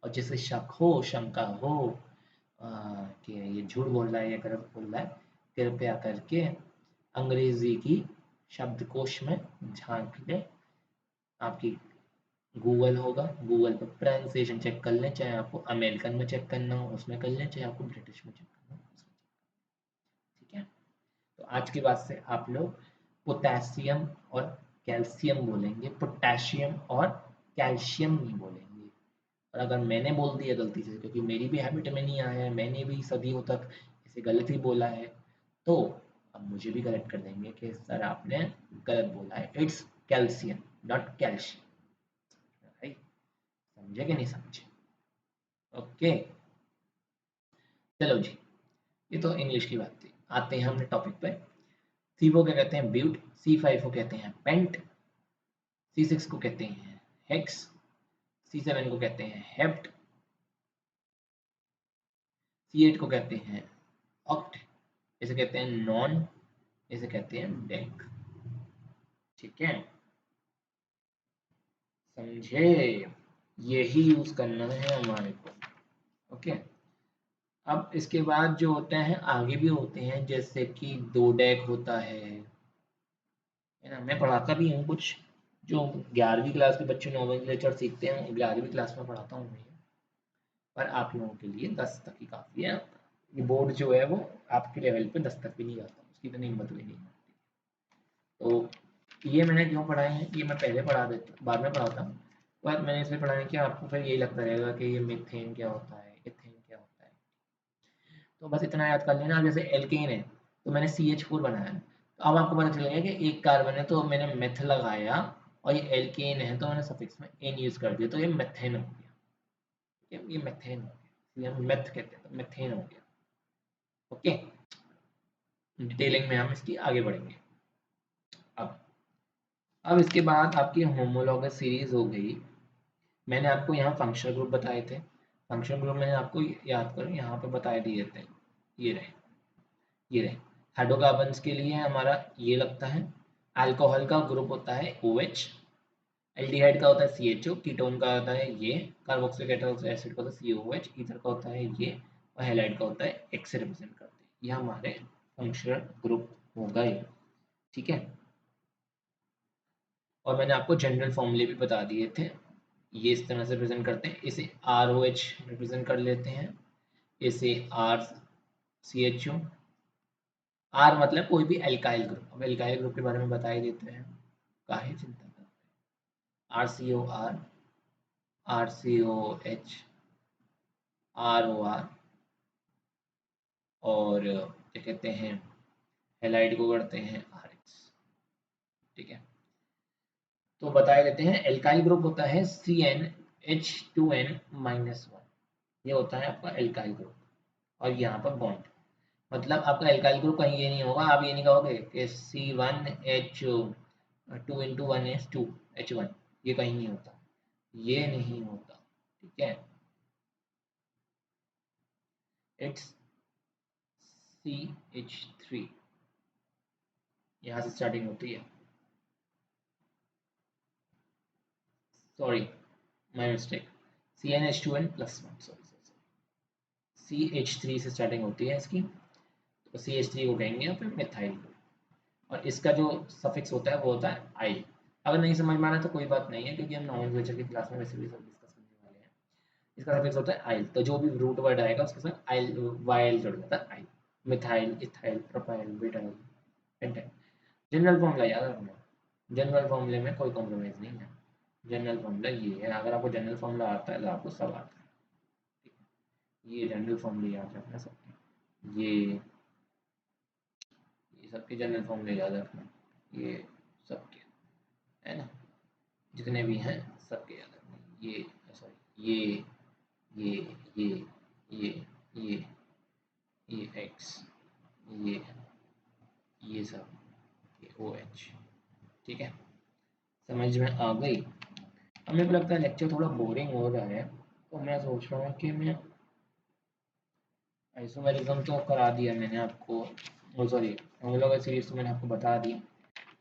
और जिसे शक हो, शंका हो कि ये झूठ बोल रहा है या गलत बोल रहा है, कृपया करके अंग्रेजी की शब्दकोश में झांक ले। आपकी गूगल होगा, गूगल पर प्रोनाउंसिएशन चेक कर लें, चाहे आपको अमेरिकन में चेक करना हो उसमें कर लें, चाहे आपको ब्रिटिश में चेक करना हो उसमें। ठीक है, तो आज के बाद से आप लोग पोटेशियम और कैल्शियम बोलेंगे, पोटेशियम और कैल्शियम नहीं बोलेंगे। और अगर मैंने बोल दिया गलती से, क्योंकि मेरी भी हैबिट में नहीं आया है, मैंने भी सदियों तक इसे गलत ही बोला है, तो अब मुझे भी करेक्ट कर देंगे कि सर आपने गलत बोला है, इट्स कैल्शियम नॉट कैल्शियम। भाई समझे कि नहीं समझे? ओके, चलो जी, ये तो इंग्लिश की बात थी। आते हैं हमने टॉपिक पे। सी को क्या कहते हैं? ब्यूट। C5 को कहते हैं पेंट। C6 को कहते हैं हेक्स। C7 को कहते हैं हेप्ट। C8 को कहते हैं ऑक्ट। इसे कहते हैं नॉन। इसे कहते हैं डेक। ठीक है, समझे? यही यूज करना है हमारे को। ओके, अब इसके बाद जो होते हैं आगे भी होते हैं, जैसे कि दो डेक होता है ना। मैं पढ़ाता भी हूँ कुछ, जो 11वीं क्लास के बच्चे नोमेनक्लेचर सीखते हैं, 11वीं क्लास में पढ़ाता हूँ मैं, पर आप लोगों के लिए 10 तक ही काफ़ी है। ये बोर्ड जो है वो आपके लेवल पे 10 तक भी नहीं जाता, उसकी इतनी हिम्मत भी नहीं है। तो ये मैंने क्यों पढ़ाए हैं, ये मैं पहले पढ़ा देता, बाद में पढ़ाता हूँ, पर मैंने इसलिए पढ़ाया कि आपको फिर यही लगता रहेगा कि ये मीथेन क्या होता है, इथेन क्या होता है। तो बस इतना याद कर लेना। जैसे एल्केन है तो मैंने CH4 बनाया, तो अब आपको पता चलेगा कि एक कार्बन है तो मैंने मेथ लगाया, और ये एल्केन है तो मैंने सफिक्स में एन यूज कर दिया, तो ये मेथेन हो गया। ठीक है, ये मेथेन हो गया, इसलिए हम मेथ कहते हैं, तो मेथेन हो गया। ओके, डिटेलिंग में हम इसकी आगे बढ़ेंगे। अब इसके बाद आपकी होमोलॉगस सीरीज हो गई। मैंने आपको यहाँ फंक्शनल ग्रुप बताए थे। फंक्शनल ग्रुप मैंने आपको याद करो यहाँ पे बताए दिए थे, ये रहे ये रहे। हाइड्रोकार्बन्स के लिए हमारा ये लगता है। अल्कोहल का ग्रुप होता है OH, एल्डिहाइड का होता है CHO, कीटोन का होता है ये, कार्बोक्सिलिक एसिड का होता है COOH, ईथर का होता है ये, और हैलाइड का होता है X से रिप्रेजेंट करते हैं। ये हमारे फंक्शनल ग्रुप हो गए, ठीक है। और मैंने आपको जनरल फॉर्मूले भी बता दिए थे। ये इस तरह से रिप्रेजेंट करते हैं, इसे ROH रिप्रेजेंट कर लेते हैं, इसे RCHO। R मतलब कोई भी एल्काइल ग्रुप। अब एल्काइल ग्रुप के बारे में बता ही देते हैं, काहे चिंता करते हैं। RCOR, RCOH, ROR, और क्या कहते हैं, हेलाइड को करते हैं RH, ठीक है। तो बता देते हैं, एल्काइल ग्रुप होता है CnH2n-1, ये होता है आपका एल्काइल ग्रुप। और यहाँ पर बॉन्ड, मतलब आपका एल्काइल ग्रुप कहीं ये नहीं होगा, आप ये नहीं कहोगे कि C1H2 2 × 1 H1, ये कहीं नहीं होता, ये नहीं होता, ठीक है। इट्स CH3, यहाँ से स्टार्टिंग होती है, sorry my mistake, CnH2n+1, sorry CH3 से स्टार्टिंग होती है इसकी, तो CH3 को कहेंगे फिर मिथाइल ग्रुप। और इसका जो सफिक्स होता है वो होता है आइल। अगर नहीं समझ में आ रहा तो कोई बात नहीं है, क्योंकि हम नॉमेनक्लेचर की क्लास में वैसे भी सब डिस्कस करने वाले हैं। इसका सफिक्स होता है आइल, तो जो भी रूट वर्ड आएगा उसके साथ आइल वाइल जुड़ जाता है, आइल, methyl, ethyl, propyl, butyl, pentyl. General formula याद रखना, जनरल फॉर्मूले में कोई कॉम्प्रोमाइज़ नहीं है। जनरल फॉर्मूला ये है, अगर आपको जनरल फॉर्मूला आता है तो आपको सब आता है, ठीक है। ये जनरल फॉर्मूले याद रखना सबके, ये सबके जनरल फॉर्मूले याद रखना, ये सबके, है ना, जितने भी हैं सबके याद रखना। ये सॉरी ये ये ये ये ये X, ये सब, ये OH, ठीक है। समझ में आ गई। अब मेरे को लगता है लेक्चर थोड़ा बोरिंग हो रहा है, तो मैं सोच रहा हूँ कि मैं आइसोमेरिज्म तो करा दिया मैंने आपको, सॉरी होमोलॉगस सीरीज तो मैंने आपको बता दी।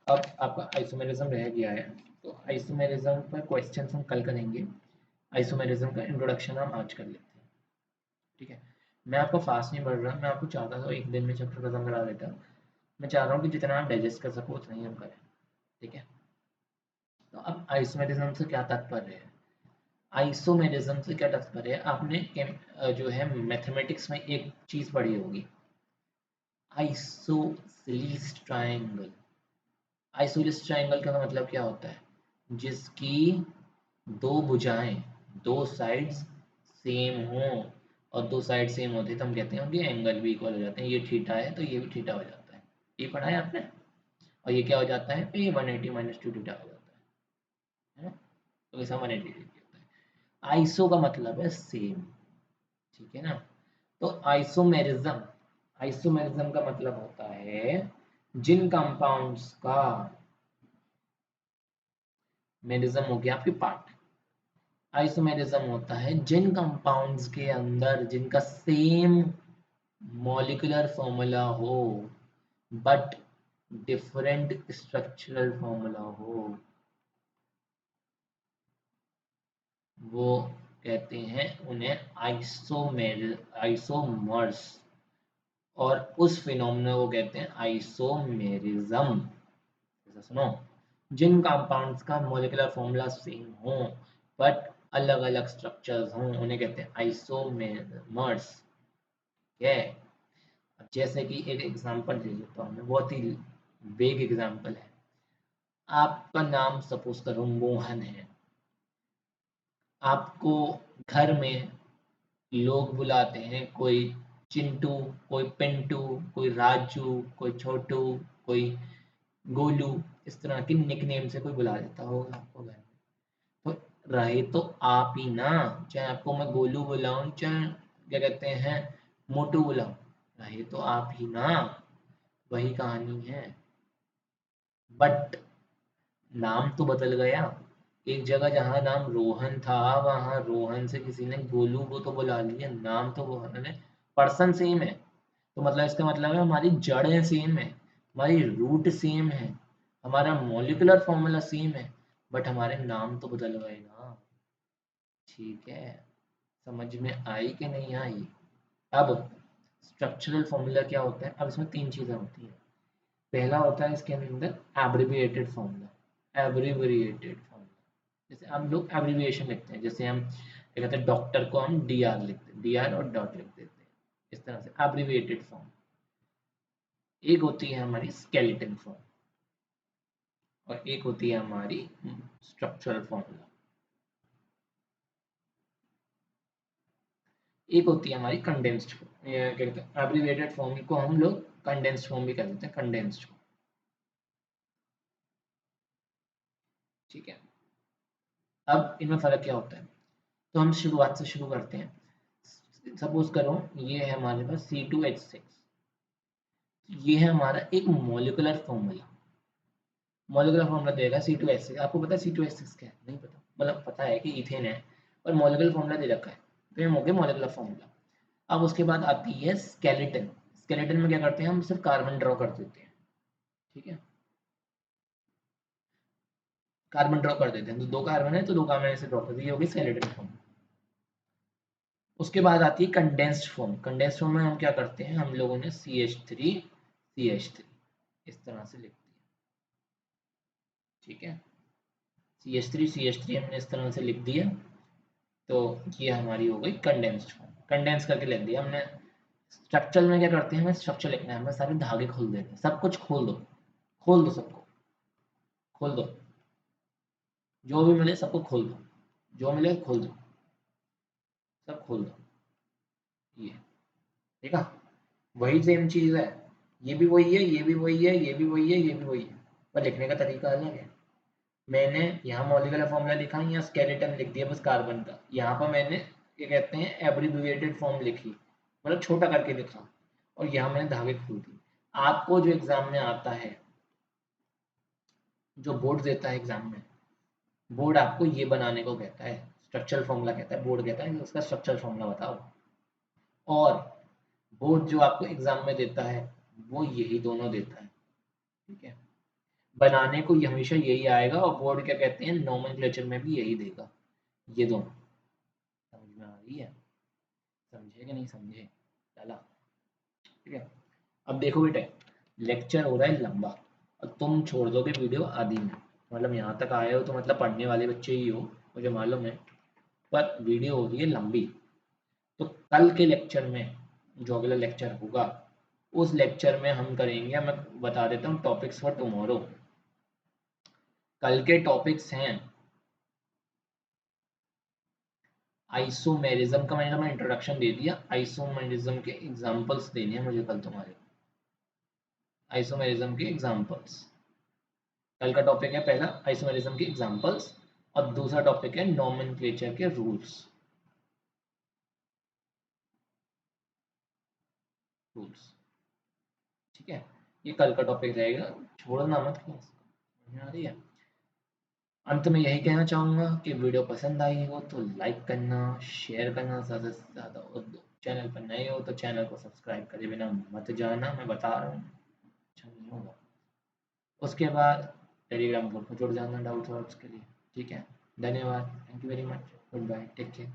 अब आपका आइसोमेरिज्म रह गया है, तो आइसोमेरिज्म पर क्वेश्चन हम कल करेंगे। आइसोमेरिज्म का इंट्रोडक्शन हम आज कर लेते हैं, ठीक है। मैं आपको फास्ट नहीं बढ़ रहा, मैं आपको चाहता था एक दिन में चैप्टर खत्म करा देता। मैं चाह रहा हूँ कि जितना आप डाइजेस्ट कर सको उतना ही हम करें, ठीक है। तो अब आइसोमेरिज्म से क्या तात्पर्य है, आइसोमेरिज्म से क्या तात्पर्य है, आपने जो है मैथमेटिक्स में एक चीज पढ़ी होगी, आइसोसेलेस ट्रायंगल। आइसोसेलेस ट्रायंगल का मतलब क्या होता है, जिसकी दो भुजाएं, दो साइड्स सेम हो, और दो साइड सेम होते तो हम कहते हैं उनके एंगल भी इक्वल हो जाते हैं। ये थीटा है तो ये भी थीटा हो जाता है, ये पढ़ा है आपने। और ये क्या हो जाता है, ये 180 - 2 थीटा हो जाता है ना, तो ऐसा 180 डिग्री होता है। आइसो का मतलब है सेम, ठीक है ना। तो आइसोमेरिज्म, आइसोमेरिज्म का मतलब होता है जिन कंपाउंड्स का, मेरिज्म हो गया आपके पार्ट, आइसोमेरिज्म होता है जिन कंपाउंड्स के अंदर जिनका सेम मॉलिक्यूलर फॉर्मूला हो बट डिफरेंट स्ट्रक्चरल फॉर्मूला हो, वो कहते हैं उन्हें आइसोमर्स, और उस फिनोमेना को कहते हैं आइसोमेरिज्म। ऐसा सुनो, जिन कंपाउंड्स का मॉलिक्यूलर फॉर्मूला सेम हो बट अलग अलग स्ट्रक्चर्स हों उन्हें कहते हैं आइसोमेर्स, ठीक है। अब जैसे कि एक एग्जांपल दे देता हूँ मैं, बहुत ही वेग एग्जांपल है। आपका नाम सपोज करो मोहन है, आपको घर में लोग बुलाते हैं, कोई चिंटू, कोई पिंटू, कोई राजू, कोई छोटू, कोई गोलू, इस तरह के निकनेम से कोई बुला देता होगा आपको घर में। तो रहे तो आप ही ना, चाहे आपको मैं गोलू बुलाऊं, चाहे क्या कहते हैं मोटू बुलाऊं, रहे तो आप ही ना। वही कहानी है, बट नाम तो बदल गया। एक जगह जहाँ नाम रोहन था, वहां रोहन से किसी ने गोलू को तो बुला लिया, नाम तो वो है, पर्सन सेम है। तो मतलब इसका मतलब है हमारी जड़ें सेम है, हमारी रूट सेम है, हमारा मॉलिक्यूलर फॉर्मूला सेम है, बट हमारे नाम तो बदल गए ना। ठीक है, समझ में आई कि नहीं आई? अब स्ट्रक्चरल फॉर्मूला क्या होता है? अब इसमें तीन चीजें होती हैं। पहला होता है इसके अंदर एब्रिविएटेड फॉर्मूला, एब्रिविएटेड फॉर्मूला, जैसे हम लोग एब्रिविएशन लिखते हैं, जैसे हम क्या कहते हैं, डॉक्टर को हम डी आर लिखते हैं, डी आर और डॉट लिख देते हैं, इस तरह से एब्रिविएटेड फॉर्म। एक होती है हमारी स्केलेटन फॉर्म और एक होती है हमारी स्ट्रक्चरल फॉर्मूला। एक होती है हमारी कंडेंस्ड फॉर्म, क्या कहते हैं, एब्रिविएटेड फॉर्म को हम लोग कंडेंस्ड फॉर्म भी कह देते हैं, कंडेंस्ड। ठीक है, अब इनमें फर्क क्या होता है? तो हम शुरुआत से शुरू करते हैं। सपोज करो ये है हमारे पास C2H6, ये है हमारा एक मोलिकुलर फॉर्मूला। मोलिकुलर फॉर्मूला देगा C2H6। आपको पता है C2H6 क्या है? नहीं पता, मतलब पता है कि इथेन है, और मोलिकुलर फॉर्मूला दे रखा है, तो ये हो गया मोलिकुलर फॉर्मूला। अब उसके बाद आती है स्केलेटन। स्केलेटन में क्या करते हैं, हम सिर्फ कार्बन ड्रॉ कर देते हैं। ठीक है, कार्बन ड्रॉ कर देते हैं, तो दो कार्बन है तो दो कार्बन ऐसे ड्रॉ कर दिए, ये हो गई स्केलेटन फॉर्म। उसके बाद आती है कंडेंस्ड फॉर्म। कंडेंस्ड फॉर्म में हम क्या करते हैं, हम लोगों ने CH3 इस तरह से लिख दिया। ठीक है, CH3 हमने इस तरह से लिख दिया, तो ये हमारी हो गई कंडेंस्ड फॉर्म, कंडेंस करके लिख दिया हमने। स्ट्रक्चर में क्या करते हैं, हमें स्ट्रक्चर लिखना है, हमें सारे धागे खोल देते हैं, सब कुछ खोल दो, खोल दो सबको, खोल दो, जो भी मिले सबको खोल दो, जो मिले खोल दो, सब खोल दो। ये ठीक है, वही सेम चीज है, ये भी वही है, ये भी वही है, ये भी वही है, ये भी वही है, पर लिखने का तरीका अलग है। मैंने यहाँ मॉलिक्यूलर फॉर्मूला लिखा, यहाँ स्केलेटन लिख दिया बस कार्बन का, यहाँ पर मैंने क्या कहते हैं एब्रिविएटेड फॉर्म लिखी, मतलब छोटा करके लिखा, और यहाँ मैंने धागे खोल दी। आपको जो एग्जाम में आता है, जो बोर्ड देता है एग्जाम में, बोर्ड आपको ये बनाने को कहता है, स्ट्रक्चरल फॉर्मूला कहता है, बोर्ड कहता है कि उसका स्ट्रक्चरल फॉर्मूला बताओ। और बोर्ड जो आपको एग्जाम में देता है, वो यही दोनों देता है। ठीक है, बनाने को ये हमेशा यही आएगा, और बोर्ड क्या कहते हैं, नोमेनक्लेचर में भी यही देगा, ये दोनों। समझ में आ रही है? समझे कि नहीं समझे? चला, ठीक है। अब देखो बेटे, लेक्चर हो रहा है लंबा, और तुम छोड़ दोगे वीडियो आधी में, मतलब यहाँ तक आए हो तो मतलब पढ़ने वाले बच्चे ही हो, मुझे मालूम है, पर वीडियो हो रही है लंबी। तो कल के लेक्चर में, जो अगला लेक्चर होगा, उस लेक्चर में हम करेंगे, मैं बता देता हूँ टॉपिक्स फॉर टुमारो। कल के टॉपिक्स हैं आइसोमेरिज्म का, मैंने तुम्हें इंट्रोडक्शन दे दिया, आइसोमेरिज्म के एग्जांपल्स देने हैं मुझे कल तुम्हारे, आइसोमेरिज्म के एग्जांपल्स। कल का टॉपिक है पहला आइसोमेरिज्म के एग्जांपल्स, और दूसरा टॉपिक है नोमेनक्लेचर के रूल्स। रूल्स, ठीक है, ये कल का टॉपिक रहेगा, छोड़ना मत क्लास। समझ में आ रही है? अंत में यही कहना चाहूंगा कि वीडियो पसंद आई हो तो लाइक करना, शेयर करना ज़्यादा से ज़्यादा, और चैनल पर नए हो तो चैनल को सब्सक्राइब करे बिना मत जाना, मैं बता रहा हूँ, अच्छा नहीं होगा। उसके बाद टेलीग्राम ग्रुप में जुड़ जाना डाउट्स वाउट्स के लिए। ठीक है, धन्यवाद, thank you very much, good bye, take care.